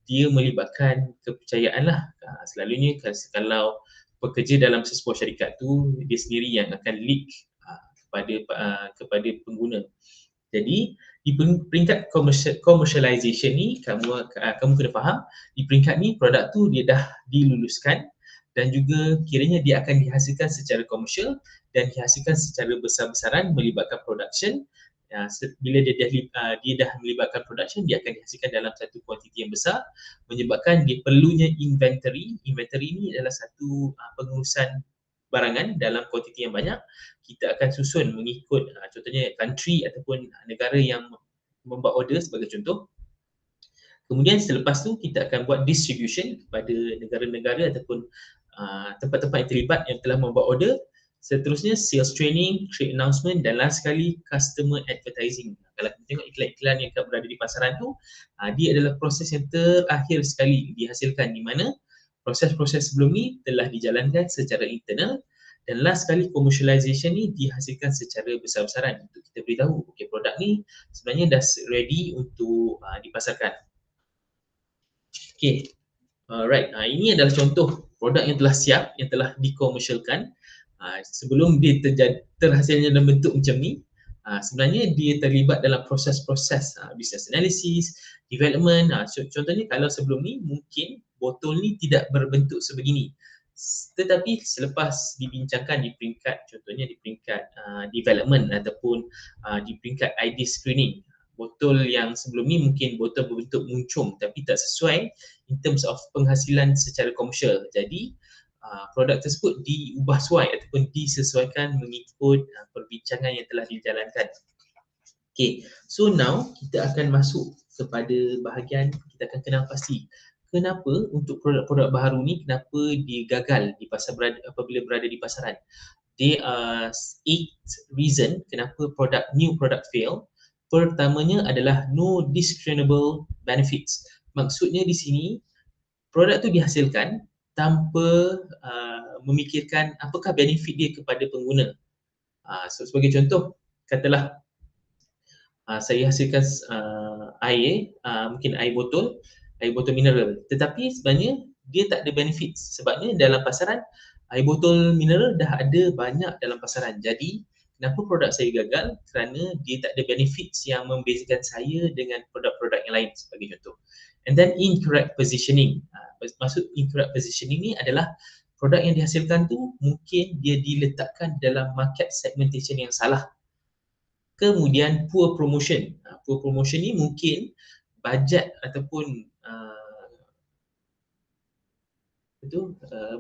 dia melibatkan kepercayaan lah. Selalunya kalau pekerja dalam sebuah syarikat tu dia sendiri yang akan leak kepada pengguna. Jadi di peringkat commercialization ni kamu kena faham, di peringkat ni produk tu dia dah diluluskan dan juga kiranya dia akan dihasilkan secara komersial dan dihasilkan secara besar-besaran melibatkan production. Bila dia dah melibatkan production, dia akan dihasilkan dalam satu kuantiti yang besar, menyebabkan dia perlunya inventory. Inventory ni adalah satu pengurusan barangan dalam kuantiti yang banyak. Kita akan susun mengikut contohnya country ataupun negara yang membuat order sebagai contoh. Kemudian selepas tu kita akan buat distribution kepada negara-negara ataupun tempat-tempat yang terlibat yang telah membuat order. Seterusnya sales training, trade announcement dan last sekali customer advertising. Kalau kita tengok iklan-iklan yang berada di pasaran tu, dia adalah proses yang terakhir sekali dihasilkan, di mana proses-proses sebelum ni telah dijalankan secara internal dan last sekali commercialization ni dihasilkan secara besar-besaran untuk kita beritahu okay, produk ni sebenarnya dah ready untuk dipasarkan. Okay, alright, ini adalah contoh produk yang telah siap, yang telah dikomersialkan. Sebelum dia terhasilnya dalam bentuk macam ni, sebenarnya dia terlibat dalam proses-proses business analysis, development. Contohnya kalau sebelum ni mungkin botol ni tidak berbentuk sebegini, tetapi selepas dibincangkan di peringkat, contohnya di peringkat development ataupun di peringkat idea screening, botol yang sebelum ni mungkin botol berbentuk muncung tapi tak sesuai in terms of penghasilan secara komersial. Jadi produk tersebut diubah suai ataupun disesuaikan mengikut perbincangan yang telah dijalankan. Okay, so now kita akan masuk kepada bahagian kita akan kenal pasti kenapa untuk produk-produk baharu ni kenapa dia gagal di apabila berada di pasaran. There are 8 reason kenapa new product fail. Pertamanya adalah no discernible benefits. Maksudnya di sini produk tu dihasilkan tanpa memikirkan apakah benefit dia kepada pengguna. So sebagai contoh, katalah saya hasilkan air, mungkin air botol mineral, tetapi sebenarnya dia tak ada benefit sebabnya dalam pasaran air botol mineral dah ada banyak dalam pasaran. Jadi kenapa produk saya gagal? Kerana dia tak ada benefits yang membezakan saya dengan produk-produk yang lain sebagai contoh. And then incorrect positioning. Maksud incorrect positioning ni adalah produk yang dihasilkan tu mungkin dia diletakkan dalam market segmentation yang salah. Kemudian poor promotion. Poor promotion ni mungkin bajet ataupun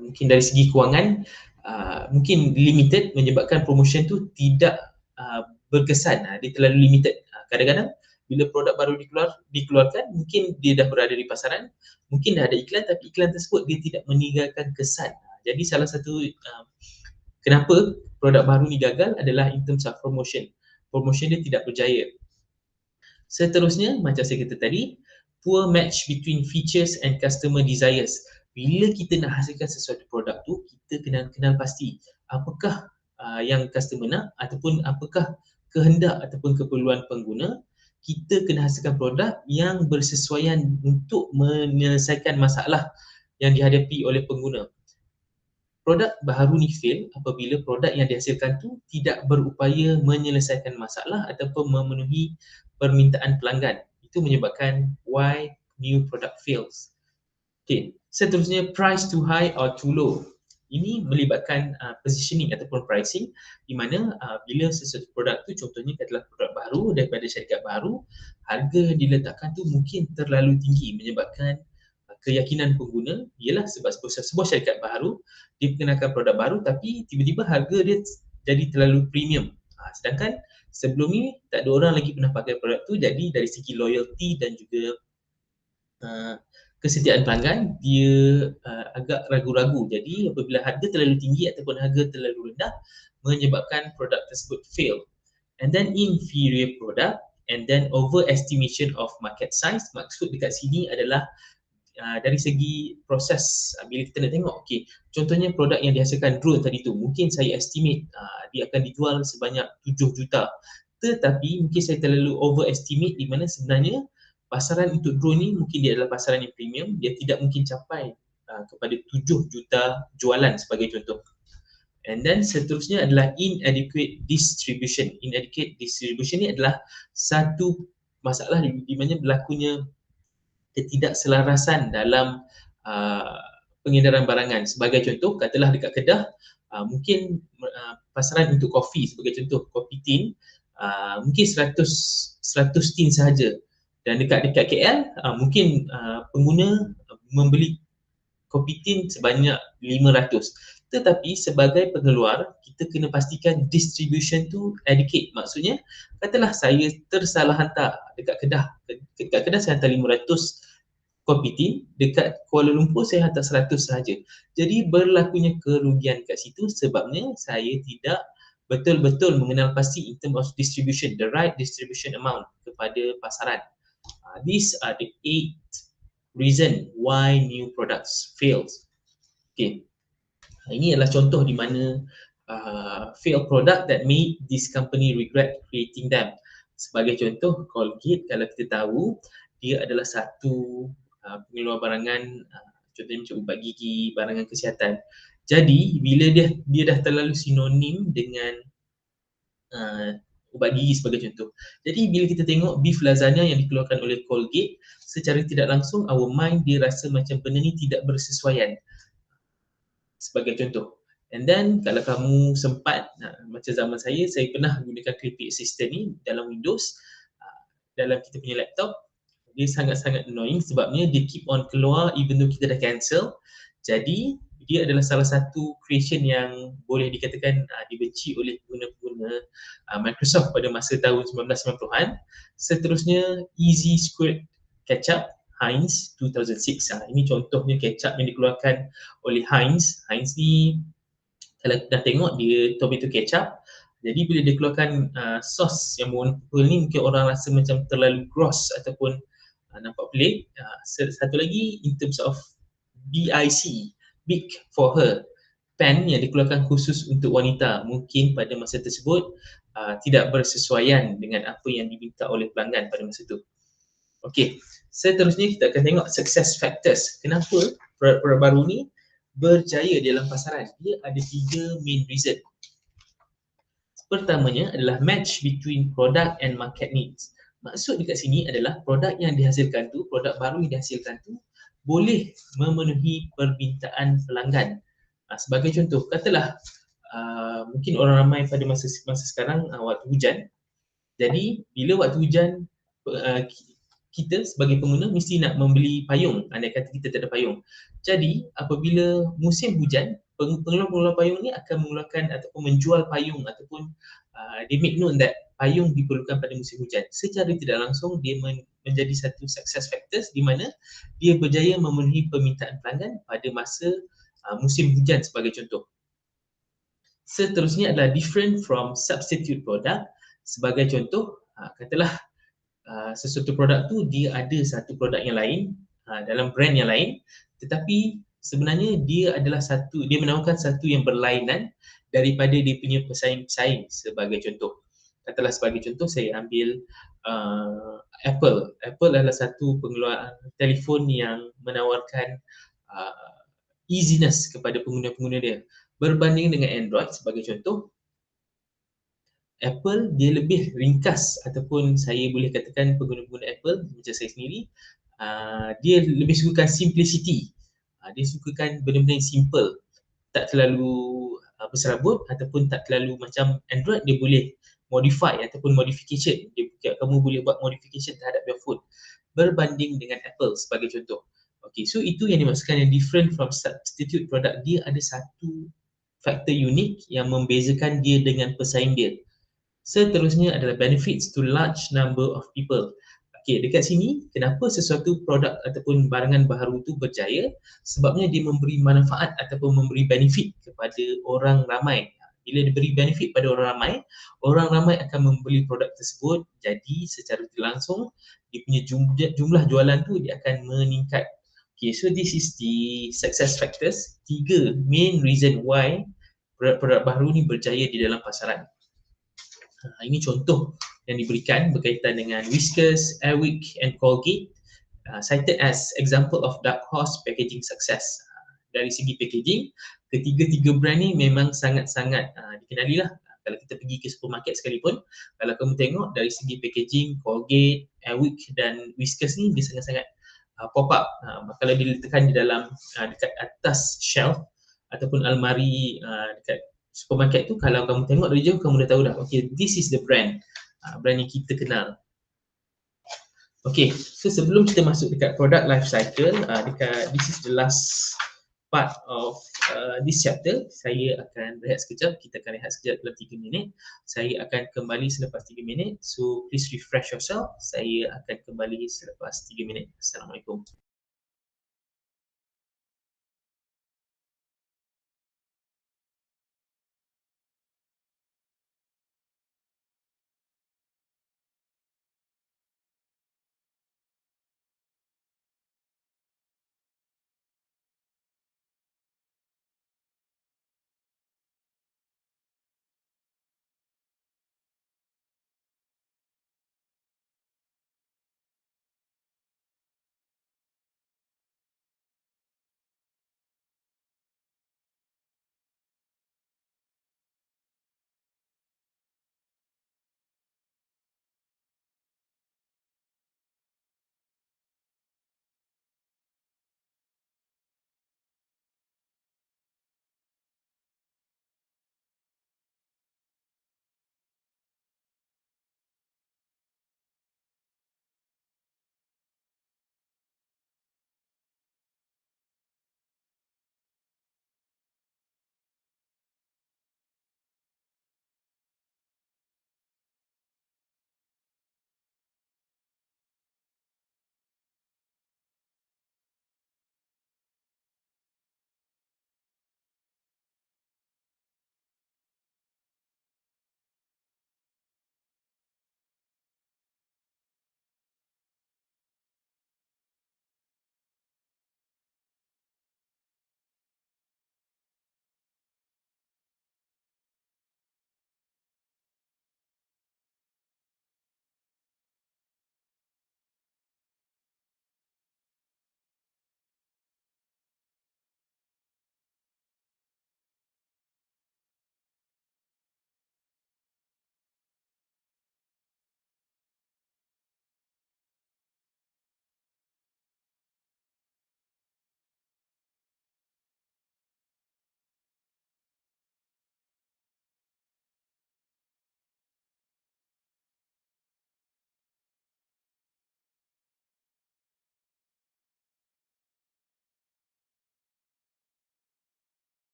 mungkin dari segi kewangan mungkin limited, menyebabkan promotion tu tidak berkesan, dia terlalu limited. Kadang-kadang bila produk baru dikeluarkan, mungkin dia dah berada di pasaran, mungkin dah ada iklan tapi iklan tersebut dia tidak meninggalkan kesan. Jadi salah satu kenapa produk baru ni gagal adalah in terms of promotion. Promotion dia tidak berjaya. Seterusnya, macam saya kata tadi, poor match between features and customer desires. Bila kita nak hasilkan sesuatu produk tu, kita kena kenal pasti apakah yang customer nak ataupun apakah kehendak ataupun keperluan pengguna. Kita kena hasilkan produk yang bersesuaian untuk menyelesaikan masalah yang dihadapi oleh pengguna. Produk baharu ni fail apabila produk yang dihasilkan tu tidak berupaya menyelesaikan masalah ataupun memenuhi permintaan pelanggan. Itu menyebabkan why new product fails. Okay, seterusnya price too high or too low. Ini melibatkan positioning ataupun pricing, di mana bila sesuatu produk tu, contohnya katalah produk baru daripada syarikat baru, harga diletakkan tu mungkin terlalu tinggi, menyebabkan keyakinan pengguna ialah sebab sebuah syarikat baru dia perkenalkan produk baru tapi tiba-tiba harga dia jadi terlalu premium. Sedangkan sebelum ni tak ada orang lagi pernah pakai produk tu, jadi dari segi loyalty dan juga kesetiaan pelanggan dia agak ragu-ragu. Jadi apabila harga terlalu tinggi ataupun harga terlalu rendah menyebabkan produk tersebut fail. And then inferior product and then overestimation of market size. Maksud dekat sini adalah dari segi proses, bila kita nak tengok, okey, contohnya produk yang dihasilkan drone tadi tu, mungkin saya estimate dia akan dijual sebanyak 7 juta. Tetapi mungkin saya terlalu overestimate di mana sebenarnya pasaran untuk drone ni mungkin dia adalah pasaran yang premium, dia tidak mungkin capai kepada 7 juta jualan sebagai contoh. And then seterusnya adalah inadequate distribution. Inadequate distribution ni adalah satu masalah di mana berlakunya ketidakselarasan dalam pengedaran barangan. Sebagai contoh, katalah dekat Kedah, mungkin pasaran untuk kopi sebagai contoh, kopi tin, mungkin 100 tin sahaja. Dan dekat KL, mungkin pengguna membeli kopi tin sebanyak 500. Tetapi sebagai pengeluar, kita kena pastikan distribution tu adequate. Maksudnya, katalah saya tersalah hantar dekat Kedah. Dekat Kedah saya hantar 500 kopi tin, dekat Kuala Lumpur saya hantar 100 sahaja. Jadi berlakunya kerugian kat situ sebabnya saya tidak betul-betul mengenal pasti in terms of distribution, the right distribution amount kepada pasaran. These are the 8 reason why new products fails. Okay. Ini adalah contoh di mana failed product that made this company regret creating them. Sebagai contoh, Colgate, kalau kita tahu, dia adalah satu pengeluar barangan, contohnya macam ubat gigi, barangan kesihatan. Jadi, bila dia dah terlalu sinonim dengan ubat gigi sebagai contoh. Jadi, bila kita tengok beef lasagna yang dikeluarkan oleh Colgate, secara tidak langsung, our mind dia rasa macam benda ni tidak bersesuaian. Sebagai contoh. And then kalau kamu sempat, macam zaman saya pernah gunakan Clipit Assistant ni dalam Windows, dalam kita punya laptop, dia sangat-sangat annoying sebabnya dia keep on keluar even though kita dah cancel. Jadi dia adalah salah satu creation yang boleh dikatakan dibenci oleh pengguna-pengguna Microsoft pada masa tahun 1990-an. Seterusnya Easy Squirt Ketchup Heinz 2006. Ini contohnya kecap yang dikeluarkan oleh Heinz. Heinz ni kalau dah tengok dia tomato ketchup. Jadi bila dia keluarkan sos yang warna purple ni, mungkin orang rasa macam terlalu gross ataupun nampak pelik. Satu lagi in terms of BIC, Big for Her, pen yang dikeluarkan khusus untuk wanita, mungkin pada masa tersebut tidak bersesuaian dengan apa yang diminta oleh pelanggan pada masa itu. Okey, seterusnya kita akan tengok success factors. Kenapa produk-produk baru ni berjaya dalam pasaran? Dia ada 3 main reason. Pertamanya adalah match between product and market needs. Maksud dekat sini adalah produk yang dihasilkan tu, produk baru yang dihasilkan tu boleh memenuhi permintaan pelanggan. Sebagai contoh, katalah mungkin orang ramai pada masa sekarang waktu hujan. Jadi bila waktu hujan kita sebagai pengguna mesti nak membeli payung, andai kata kita tak ada payung. Jadi apabila musim hujan, pengeluar-pengeluar payung ni akan mengeluarkan ataupun menjual payung ataupun they make known that payung diperlukan pada musim hujan. Secara tidak langsung dia menjadi satu success factors di mana dia berjaya memenuhi permintaan pelanggan pada masa musim hujan sebagai contoh. Seterusnya adalah different from substitute product. Sebagai contoh, katalah sesuatu produk tu dia ada satu produk yang lain dalam brand yang lain, tetapi sebenarnya dia menawarkan satu yang berlainan daripada dia punya pesaing-pesaing. Sebagai contoh, katalah sebagai contoh saya ambil Apple. Apple adalah satu pengeluar telefon yang menawarkan easiness kepada pengguna-pengguna dia. Berbanding dengan Android sebagai contoh, Apple dia lebih ringkas ataupun saya boleh katakan pengguna-pengguna Apple macam saya sendiri, dia lebih sukakan simplicity. Dia sukakan benda-benda yang simple, tak terlalu berserabut ataupun tak terlalu macam Android. Dia boleh modify ataupun modification. Kamu boleh buat modification terhadap your phone berbanding dengan Apple sebagai contoh. Okay, so itu yang dimaksudkan yang different from substitute product. Dia ada satu faktor unik yang membezakan dia dengan pesaing dia. Seterusnya adalah benefits to large number of people. Okey, dekat sini kenapa sesuatu produk ataupun barangan baru tu berjaya? Sebabnya dia memberi manfaat ataupun memberi benefit kepada orang ramai. Bila diberi benefit pada orang ramai akan membeli produk tersebut. Jadi secara tidak langsung dia punya jumlah jualan tu dia akan meningkat. Okay, so this is the success factors. 3 main reason why produk-produk baru ni berjaya di dalam pasaran. Ini contoh yang diberikan berkaitan dengan Whiskas, Airwick and Colgate, cited as example of dark horse packaging success. Dari segi packaging, ketiga-tiga brand ni memang sangat-sangat dikenali lah. Kalau kita pergi ke supermarket sekalipun, kalau kamu tengok dari segi packaging, Colgate, Airwick dan Whiskas ni dia sangat-sangat pop up. Kalau diletakkan di dalam dekat atas shelf ataupun almari dekat supermarket tu, kalau kamu tengok dari jauh kamu dah tahu dah, okay, this is the brand, brand yang kita kenal. Okay, so sebelum kita masuk dekat product life cycle, this is the last part of this chapter. Saya akan rehat sekejap, kita akan rehat sekejap dalam 3 minit. Saya akan kembali selepas 3 minit, so please refresh yourself. Saya akan kembali selepas 3 minit. Assalamualaikum.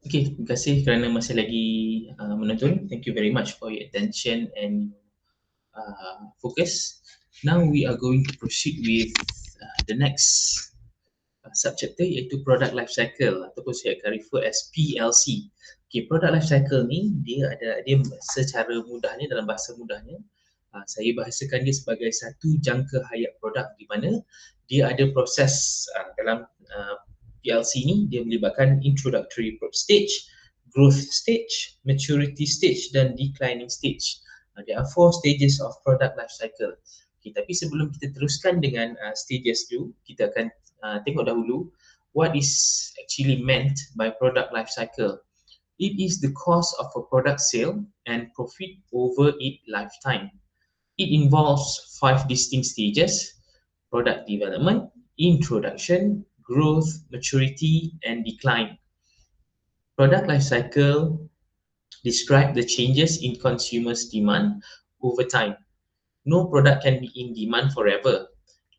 Okay, terima kasih kerana masih lagi menonton. Thank you very much for your attention and focus. Now we are going to proceed with the next subchapter, iaitu product life cycle ataupun saya akan refer as PLC. Okay, product life cycle ni dia secara mudahnya, dalam bahasa mudahnya, saya bahasakan dia sebagai satu jangka hayat produk di mana dia ada proses dalam PLC ni. Dia melibatkan introductory stage, growth stage, maturity stage dan declining stage. There are 4 stages of product life cycle. Okay, tapi sebelum kita teruskan dengan stages tu, kita akan tengok dahulu what is actually meant by product life cycle. It is the cost of a product sale and profit over its lifetime. It involves 5 distinct stages: product development, introduction, growth, maturity, and decline. Product life cycle describe the changes in consumers' demand over time. No product can be in demand forever.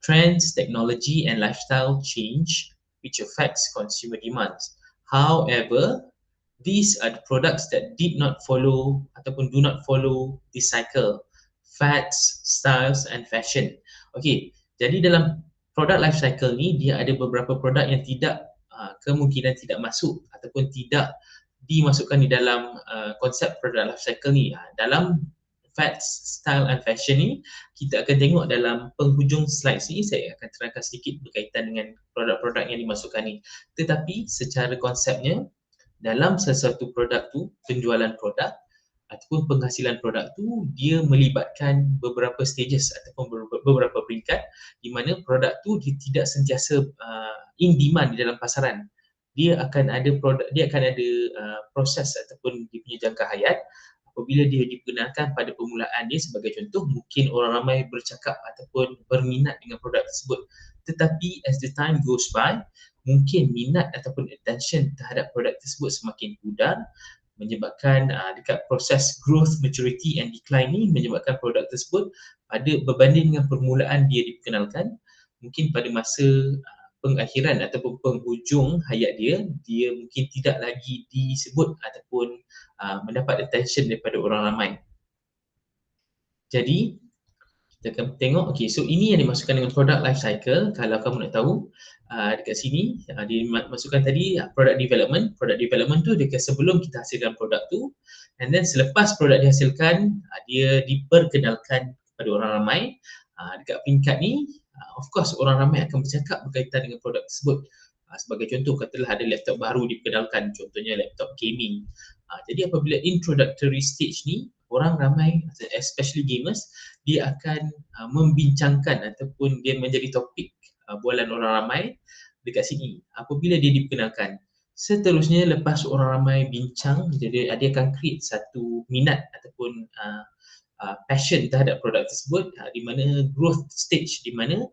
Trends, technology, and lifestyle change, which affects consumer demands. However, these are the products that did not follow ataupun do not follow this cycle. Fads, styles, and fashion. Okay, jadi dalam product life cycle ni, dia ada beberapa produk yang tidak kemungkinan tidak masuk ataupun tidak dimasukkan di dalam konsep product life cycle ni. Dalam fads, style and fashion ni, kita akan tengok dalam penghujung slide ni, saya akan terangkan sedikit berkaitan dengan produk-produk yang dimasukkan ni. Tetapi secara konsepnya, dalam sesuatu produk tu, penjualan produk ataupun penghasilan produk tu, dia melibatkan beberapa stages ataupun beberapa peringkat di mana produk tu dia tidak sentiasa in demand di dalam pasaran. Dia akan ada proses ataupun dia punya jangka hayat. Apabila dia diperkenalkan pada permulaan dia, sebagai contoh, mungkin orang ramai bercakap ataupun berminat dengan produk tersebut. Tetapi as the time goes by, mungkin minat ataupun attention terhadap produk tersebut semakin pudar, menyebabkan dekat proses growth, maturity and decline ni, menyebabkan produk tersebut pada berbanding dengan permulaan dia diperkenalkan, mungkin pada masa pengakhiran ataupun penghujung hayat dia mungkin tidak lagi disebut ataupun mendapat attention daripada orang ramai. Jadi kita akan tengok, okay, so ini yang dimasukkan dengan product life cycle. Kalau kamu nak tahu, dekat sini dimasukkan tadi product development. Product development tu dekat sebelum kita hasilkan produk tu, and then selepas produk dihasilkan, dia diperkenalkan kepada orang ramai. Dekat peringkat ni, of course orang ramai akan bercakap berkaitan dengan produk tersebut. Sebagai contoh, katalah ada laptop baru diperkenalkan, contohnya laptop gaming. Jadi apabila introductory stage ni, orang ramai, especially gamers, dia akan membincangkan ataupun dia menjadi topik bualan orang ramai dekat sini apabila dia diperkenalkan. Seterusnya, lepas orang ramai bincang, jadi dia akan create satu minat ataupun passion terhadap produk tersebut, di mana growth stage, di mana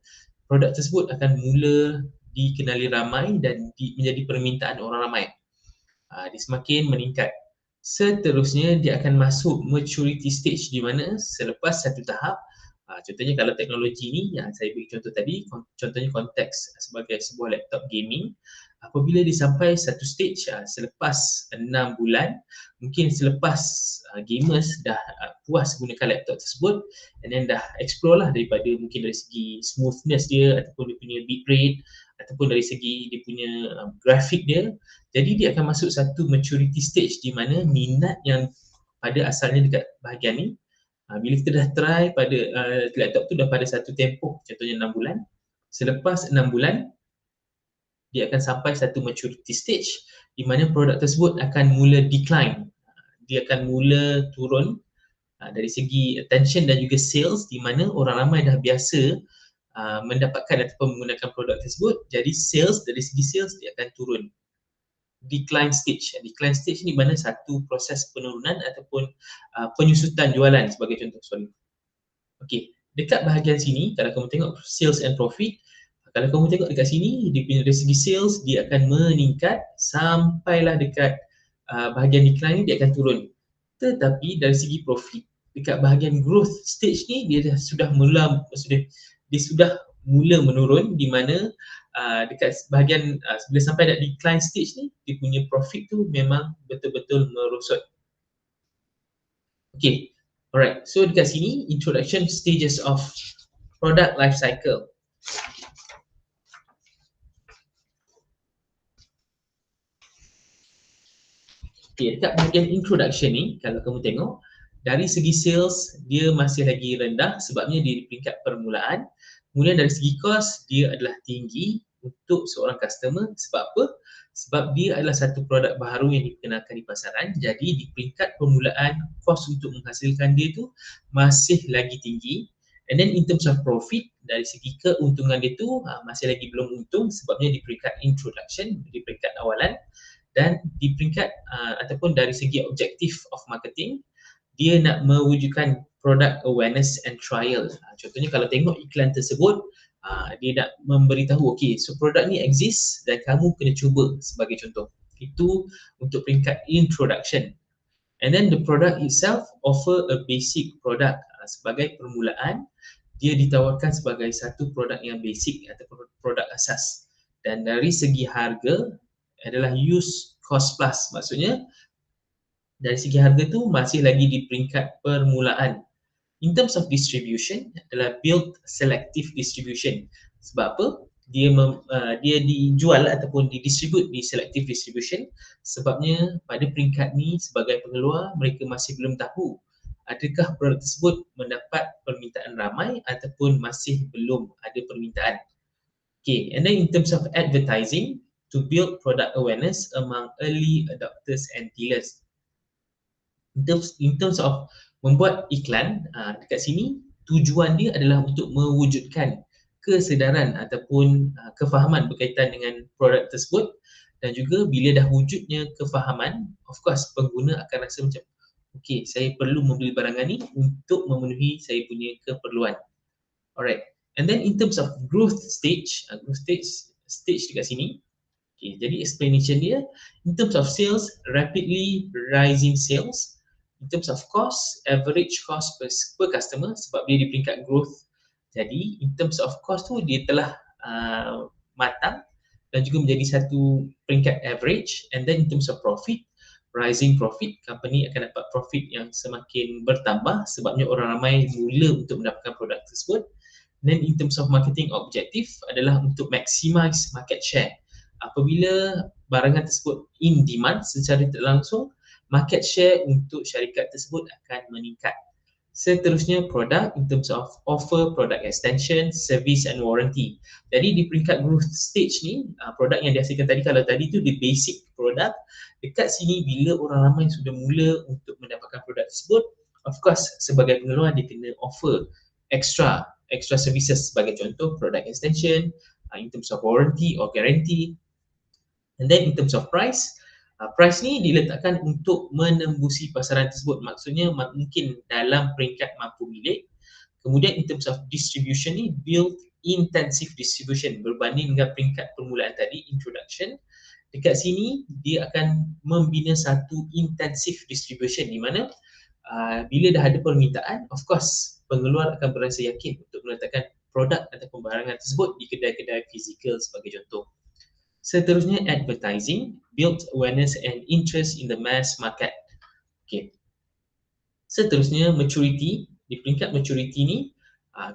produk tersebut akan mula dikenali ramai dan menjadi permintaan orang ramai. Dia semakin meningkat. Seterusnya, dia akan masuk maturity stage, di mana selepas satu tahap, contohnya kalau teknologi ni yang saya beri contoh tadi, contohnya konteks sebagai sebuah laptop gaming, apabila dia sampai satu stage selepas 6 bulan, mungkin selepas gamers dah puas gunakan laptop tersebut, and then dah explore lah daripada mungkin dari segi smoothness dia ataupun dia punya bitrate ataupun dari segi dia punya grafik dia. Jadi dia akan masuk satu maturity stage di mana minat yang pada asalnya dekat bahagian ni, bila kita dah try pada laptop tu dah pada satu tempoh, contohnya 6 bulan, selepas 6 bulan dia akan sampai satu maturity stage di mana produk tersebut akan mula decline. Dia akan mula turun dari segi attention dan juga sales, di mana orang ramai dah biasa mendapatkan ataupun menggunakan produk tersebut. Jadi dari segi sales dia akan turun. Decline stage ni mana satu proses penurunan ataupun penyusutan jualan sebagai contoh. Okey, dekat bahagian sini kalau kamu tengok sales and profit, kalau kamu tengok dekat sini dari segi sales dia akan meningkat sampailah dekat bahagian decline ni dia akan turun. Tetapi dari segi profit dekat bahagian growth stage ni dia sudah mula menurun, di mana dekat bahagian bila sampai dah decline stage ni, dia punya profit tu memang betul-betul merosot. Okay, alright. So dekat sini introduction stages of product life cycle. Okay, dekat bahagian introduction ni, kalau kamu tengok, dari segi sales, dia masih lagi rendah sebabnya dia di peringkat permulaan. Kemudian dari segi cost, dia adalah tinggi untuk seorang customer. Sebab apa? Sebab dia adalah satu produk baru yang diperkenalkan di pasaran. Jadi di peringkat permulaan, cost untuk menghasilkan dia tu masih lagi tinggi. And then in terms of profit, dari segi keuntungan dia tu masih lagi belum untung sebabnya di peringkat introduction, di peringkat awalan. Dan di peringkat ataupun dari segi objektif of marketing, dia nak mewujudkan product awareness and trial. Contohnya kalau tengok iklan tersebut, dia nak memberitahu, okay, so produk ni exist dan kamu kena cuba, sebagai contoh. Itu untuk peringkat introduction. And then the product itself offer a basic product sebagai permulaan, dia ditawarkan sebagai satu produk yang basic atau produk asas. Dan dari segi harga adalah use cost plus. Maksudnya dari segi harga tu masih lagi di peringkat permulaan. In terms of distribution adalah build selective distribution. Sebab apa? Dia dijual ataupun didistribute di selective distribution sebabnya pada peringkat ni sebagai pengeluar mereka masih belum tahu adakah produk tersebut mendapat permintaan ramai ataupun masih belum ada permintaan. Okay, and then in terms of advertising, to build product awareness among early adopters and dealers. In terms of membuat iklan, dekat sini tujuan dia adalah untuk mewujudkan kesedaran ataupun kefahaman berkaitan dengan produk tersebut, dan juga bila dah wujudnya kefahaman, of course pengguna akan rasa macam okey, saya perlu membeli barangan ni untuk memenuhi saya punya keperluan. Alright, and then in terms of growth stage dekat sini, okay, jadi explanation dia, in terms of sales, rapidly rising sales. In terms of cost, average cost per customer sebab dia di peringkat growth. Jadi in terms of cost tu dia telah matang dan juga menjadi satu peringkat average. And then in terms of profit, rising profit, company akan dapat profit yang semakin bertambah sebabnya orang ramai mula untuk mendapatkan produk tersebut. Then in terms of marketing objective adalah untuk maximize market share. Apabila barangan tersebut in demand secara tidak langsung, market share untuk syarikat tersebut akan meningkat. Seterusnya produk in terms of offer, product extension, service and warranty. Jadi di peringkat growth stage ni, produk yang dihasilkan tadi, kalau tadi tu the basic product, dekat sini bila orang ramai sudah mula untuk mendapatkan produk tersebut, of course sebagai pengeluar dia kena offer extra services, sebagai contoh product extension, in terms of warranty or guarantee. And then in terms of price ni diletakkan untuk menembusi pasaran tersebut, maksudnya mungkin dalam peringkat mampu milik. Kemudian in terms of distribution ni, build intensive distribution berbanding dengan peringkat permulaan tadi, introduction. Dekat sini dia akan membina satu intensive distribution di mana bila dah ada permintaan, of course pengeluar akan berasa yakin untuk meletakkan produk atau pembarangan tersebut di kedai-kedai fizikal sebagai contoh. Seterusnya advertising, build awareness and interest in the mass market. Okay. Seterusnya maturity, di peringkat maturity ni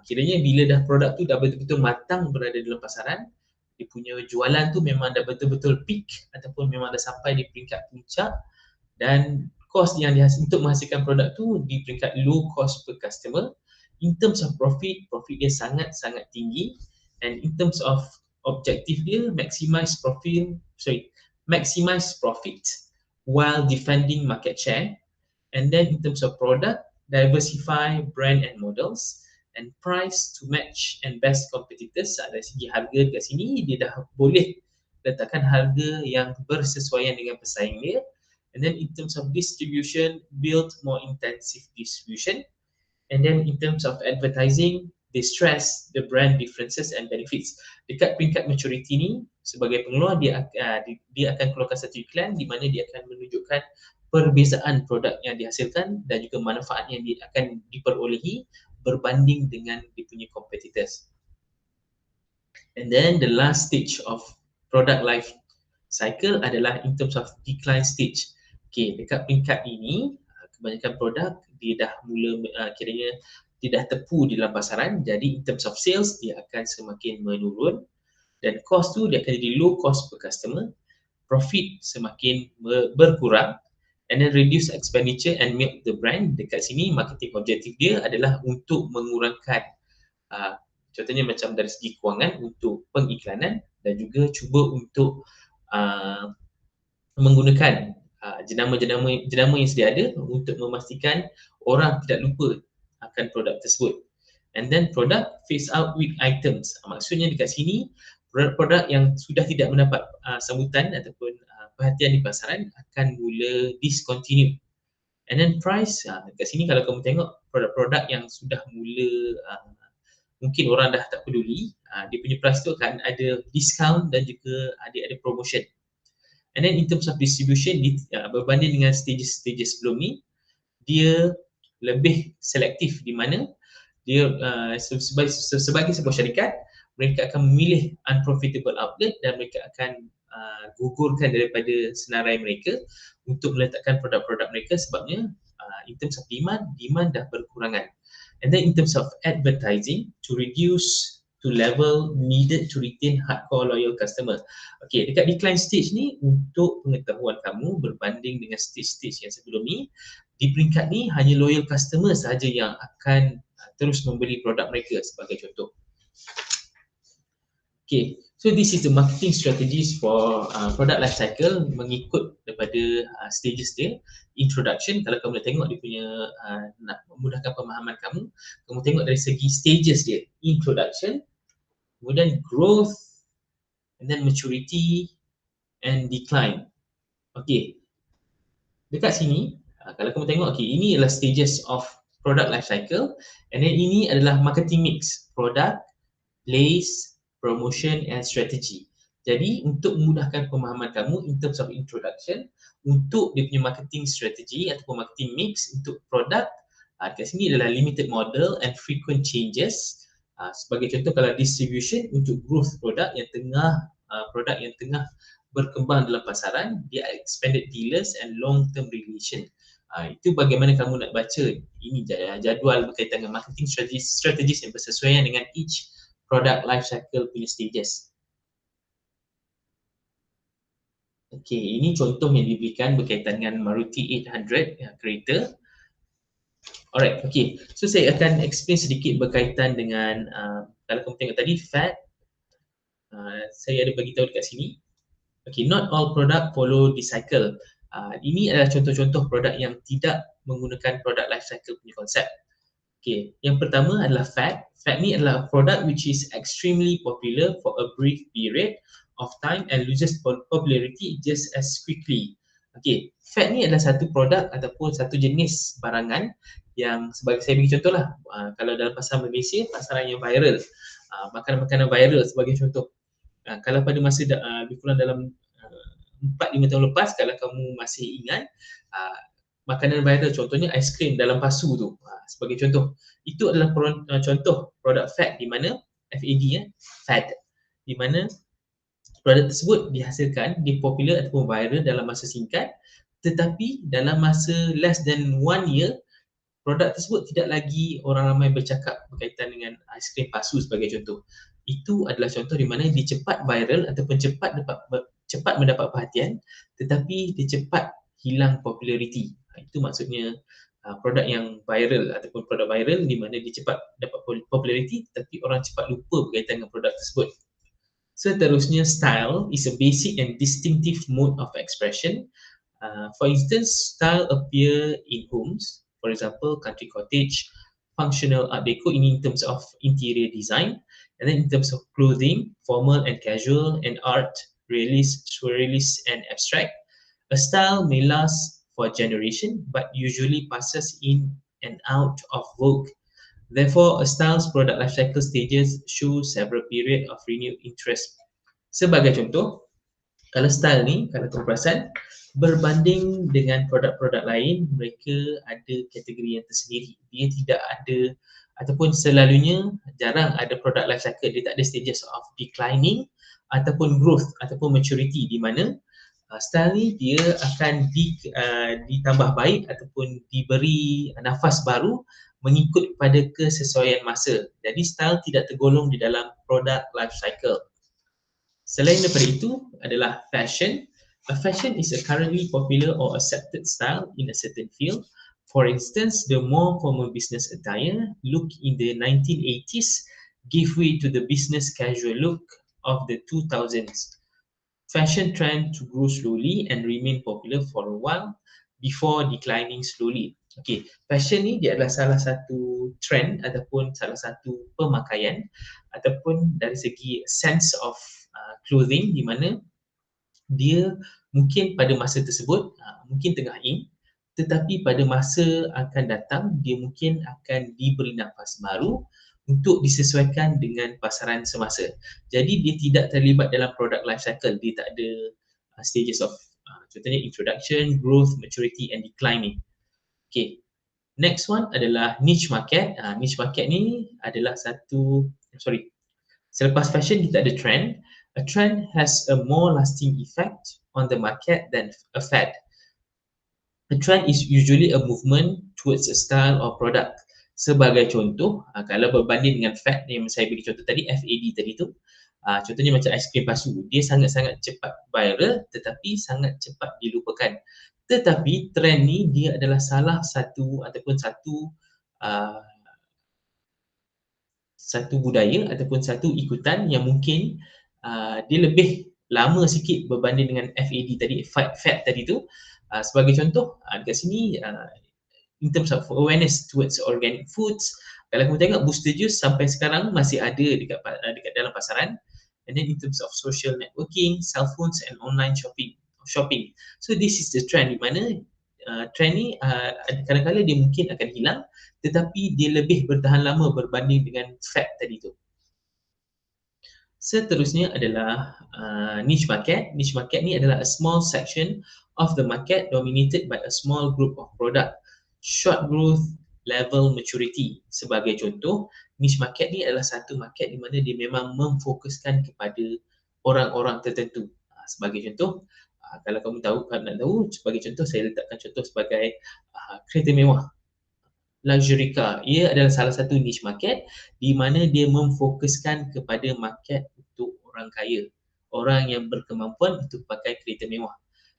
kiranya bila dah produk tu dah betul-betul matang berada dalam pasaran, dia punya jualan tu memang dah betul-betul peak ataupun memang dah sampai di peringkat puncak, dan kos yang untuk menghasilkan produk tu di peringkat low cost per customer. In terms of profit dia sangat-sangat tinggi, and in terms of objektif dia maximize profit while defending market share. And then in terms of product, diversify brand and models, and price to match and best competitors. Dari segi harga kat sini dia dah boleh letakkan harga yang bersesuaian dengan pesaing dia. And then in terms of distribution, build more intensive distribution. And then in terms of advertising, they stress the brand differences and benefits. Dekat peringkat maturity ni, sebagai pengeluar dia akan keluarkan satu iklan di mana dia akan menunjukkan perbezaan produk yang dihasilkan dan juga manfaat yang akan diperolehi berbanding dengan dia punya competitors. And then the last stage of product life cycle adalah in terms of decline stage. Okay, dekat peringkat ini kebanyakan produk dia dah mula kiranya dia dah tepu di dalam pasaran, jadi in terms of sales dia akan semakin menurun, dan cost tu dia akan jadi low cost per customer, profit semakin berkurang, and then reduce expenditure and milk the brand. Dekat sini marketing objektif dia adalah untuk mengurangkan contohnya macam dari segi kewangan untuk pengiklanan, dan juga cuba untuk menggunakan jenama yang sedia ada untuk memastikan orang tidak lupa akan produk tersebut. And then product phase out weak items. Maksudnya dekat sini produk-produk yang sudah tidak mendapat sambutan ataupun perhatian di pasaran akan mula discontinue. And then price, dekat sini kalau kamu tengok produk-produk yang sudah mula mungkin orang dah tak peduli, dia punya price tu akan ada discount dan juga ada promotion. And then in terms of distribution, berbanding dengan stages sebelum ni, dia lebih selektif, di mana dia sebagai sebuah syarikat, mereka akan memilih unprofitable outlet dan mereka akan gugurkan daripada senarai mereka untuk meletakkan produk-produk mereka, sebabnya in terms of demand dah berkurangan. And then in terms of advertising, to reduce to level needed to retain hardcore loyal customer. Okay, dekat decline stage ni, untuk pengetahuan kamu, berbanding dengan stage-stage yang sebelum ni, di peringkat ni hanya loyal customer sahaja yang akan terus membeli produk mereka, sebagai contoh. Okay, so this is the marketing strategies for product life cycle mengikut daripada stages dia. Introduction, kalau kamu nak tengok dia punya nak memudahkan pemahaman kamu, kamu tengok dari segi stages dia. Introduction, kemudian growth, and then maturity and decline. Okay, dekat sini kalau kamu tengok, okay, ini adalah stages of product life cycle, and then ini adalah marketing mix, product, place, promotion and strategy. Jadi untuk memudahkan pemahaman kamu in terms of introduction, untuk dia punya marketing strategy ataupun marketing mix untuk produk, kat sini adalah limited model and frequent changes. Sebagai contoh, kalau distribution untuk growth produk yang tengah berkembang dalam pasaran, dia expanded dealers and long term relation. Itu bagaimana kamu nak baca ini jadual berkaitan dengan marketing strategies yang bersesuaian dengan each product life cycle punya stages. Okay, ini contoh yang diberikan berkaitan dengan Maruti 800 kereta. Alright, okay. So saya akan explain sedikit berkaitan dengan kalau kamu tengok tadi fat, saya ada bagi tahu dekat sini. Okay, not all product follow the cycle. Ini adalah contoh-contoh produk yang tidak menggunakan product life cycle punya konsep. Okay, yang pertama adalah fat. Fat ni adalah product which is extremely popular for a brief period of time and loses popularity just as quickly. Okay, fat ni adalah satu produk ataupun satu jenis barangan yang, sebagai saya bagi contoh lah, kalau dalam pasar Malaysia, pasaran yang viral, makanan-makanan viral sebagai contoh. Kalau pada masa lebih kurang dalam 4-5 tahun lepas, kalau kamu masih ingat, makanan viral contohnya aiskrim dalam pasu tu, sebagai contoh. Itu adalah contoh produk fad, di mana FAD, fad, di mana produk tersebut dihasilkan, dipopular ataupun viral dalam masa singkat, tetapi dalam masa less than 1 year, produk tersebut tidak lagi orang ramai bercakap berkaitan dengan aiskrim pasu sebagai contoh. Itu adalah contoh di mana dia cepat viral ataupun cepat mendapat perhatian, tetapi dia cepat hilang populariti. Itu maksudnya produk yang viral ataupun produk viral di mana dia cepat dapat populariti tetapi orang cepat lupa berkaitan dengan produk tersebut. Seterusnya, style is a basic and distinctive mode of expression. For instance, style appear in homes, for example, country cottage, functional art deco in terms of interior design, and then in terms of clothing, formal and casual, and art, realist, surrealist, and abstract. A style may last for a generation, but usually passes in and out of vogue. Therefore, a style's product life cycle stages show several period of renewed interest. Sebagai contoh, kalau style ni, kalau kamu perasan, berbanding dengan produk-produk lain, mereka ada kategori yang tersendiri. Dia tidak ada, ataupun selalunya jarang ada product life cycle. Dia tak ada stages of declining ataupun growth ataupun maturity, di mana style ni dia akan ditambah baik ataupun diberi nafas baru mengikut pada kesesuaian masa. Jadi style tidak tergolong di dalam product life cycle. Selain daripada itu adalah fashion. A fashion is a currently popular or accepted style in a certain field. For instance, the more formal business attire look in the 1980s gave way to the business casual look of the 2000s. Fashion trend to grow slowly and remain popular for a while before declining slowly. Okay, fashion ni dia adalah salah satu trend ataupun salah satu pemakaian ataupun dari segi sense of clothing, di mana dia mungkin pada masa tersebut mungkin tengah in, tetapi pada masa akan datang dia mungkin akan diberi nafas baru untuk disesuaikan dengan pasaran semasa. Jadi dia tidak terlibat dalam product life cycle, dia tak ada stages of contohnya introduction, growth, maturity and declining. Okay. Next one adalah niche market. Niche market ni adalah selepas fashion kita ada trend. A trend has a more lasting effect on the market than a fad. A trend is usually a movement towards a style or product. Sebagai contoh, kalau berbanding dengan fad yang saya beri contoh tadi, FAD tadi tu, contohnya macam aiskrim pasu, dia sangat-sangat cepat viral tetapi sangat cepat dilupakan. Tetapi trend ni dia adalah salah satu ataupun satu budaya ataupun satu ikutan yang mungkin dia lebih lama sikit berbanding dengan FAD tadi, fad tadi tu. Sebagai contoh, dekat sini in terms of awareness towards organic foods, kalau kamu tengok Booster Juice sampai sekarang masih ada dekat dalam pasaran. And then in terms of social networking, cell phones and online shopping. So this is the trend di mana trend ni kadang-kadang dia mungkin akan hilang tetapi dia lebih bertahan lama berbanding dengan fad tadi tu. Seterusnya adalah niche market. Niche market ni adalah a small section of the market dominated by a small group of product. Short growth, level maturity. Sebagai contoh, niche market ni adalah satu market di mana dia memang memfokuskan kepada orang-orang tertentu. Sebagai contoh, kalau kamu nak tahu, sebagai contoh saya letakkan contoh sebagai kereta mewah. Luxury car, ia adalah salah satu niche market di mana dia memfokuskan kepada market untuk orang kaya, orang yang berkemampuan untuk pakai kereta mewah.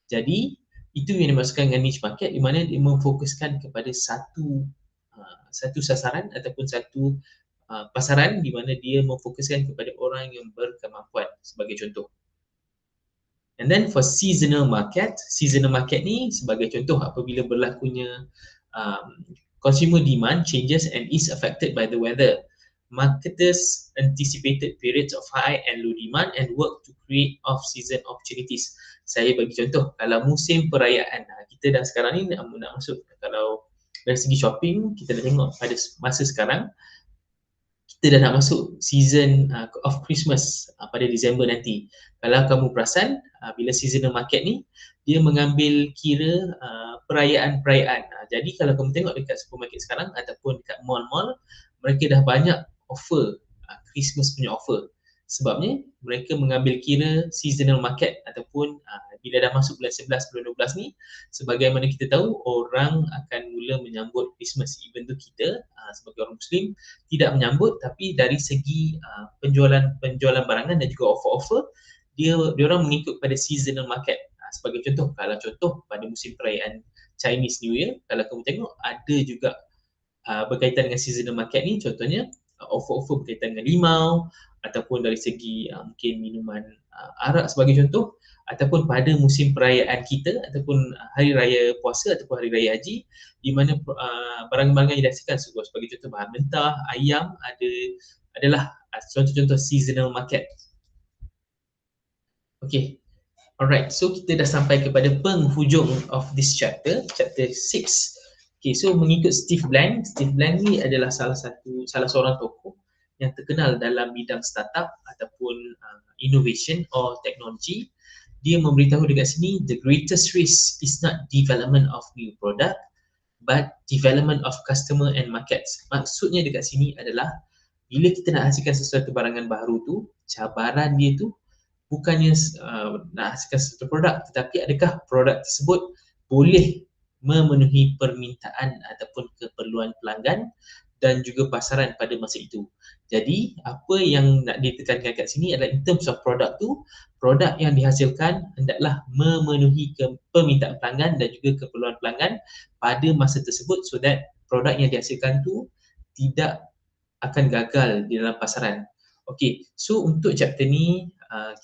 Jadi itu yang dimaksudkan dengan niche market di mana dia memfokuskan kepada satu sasaran ataupun satu pasaran di mana dia memfokuskan kepada orang yang berkemampuan sebagai contoh. And then for seasonal market ni sebagai contoh apabila berlakunya consumer demand changes and is affected by the weather. Marketers anticipated periods of high and low demand and work to create off-season opportunities. Saya bagi contoh, kalau musim perayaan, kita dah sekarang ni nak masuk, kalau dari segi shopping, kita dah tengok pada masa sekarang, kita dah nak masuk season of Christmas pada Disember nanti. Kalau kamu perasan, bila seasonal market ni, dia mengambil kira perayaan-perayaan. Jadi kalau kamu tengok dekat supermarket sekarang ataupun dekat mall-mall, mereka dah banyak offer, Christmas punya offer. Sebabnya mereka mengambil kira seasonal market ataupun bila dah masuk bulan 11, bulan 12 ni, sebagaimana kita tahu orang akan mula menyambut Christmas. Even tu kita sebagai orang Muslim tidak menyambut, tapi dari segi penjualan barangan dan juga offer-offer, dia orang mengikut pada seasonal market. Sebagai contoh, kalau pada musim perayaan Chinese New Year, kalau kamu tengok ada juga berkaitan dengan seasonal market ni, contohnya offer-offer berkaitan dengan limau ataupun dari segi mungkin minuman arak sebagai contoh, ataupun pada musim perayaan kita ataupun hari raya puasa ataupun hari raya haji di mana barang-barang yang dihasilkan sebagai contoh bahan mentah, ayam adalah contoh-contoh seasonal market. Okay, alright, so kita dah sampai kepada penghujung of this chapter 6. Okay, so mengikut Steve Blank ni adalah salah seorang tokoh yang terkenal dalam bidang startup ataupun innovation or technology. Dia memberitahu dekat sini, the greatest risk is not development of new product but development of customer and markets. Maksudnya dekat sini adalah bila kita nak hasilkan sesuatu barangan baru tu, cabaran dia tu bukannya nak hasilkan sesuatu produk, tetapi adakah produk tersebut boleh memenuhi permintaan ataupun keperluan pelanggan dan juga pasaran pada masa itu. Jadi apa yang nak ditekankan kat sini adalah in terms of produk tu, produk yang dihasilkan hendaklah memenuhi permintaan pelanggan dan juga keperluan pelanggan pada masa tersebut, so that produk yang dihasilkan tu tidak akan gagal di dalam pasaran. Okay, so untuk chapter ni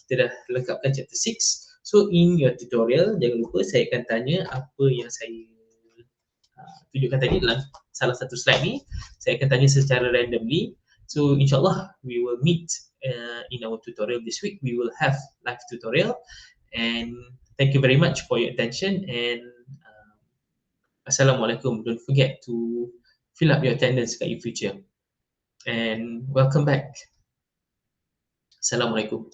kita dah lengkapkan chapter 6. So in your tutorial, jangan lupa saya akan tanya apa yang saya tunjukkan tadi dalam salah satu slide ni. Saya akan tanya secara randomly. So insyaAllah we will meet in our tutorial this week. We will have live tutorial. And thank you very much for your attention. And Assalamualaikum. Don't forget to fill up your attendance kat In Future. And welcome back. Assalamualaikum.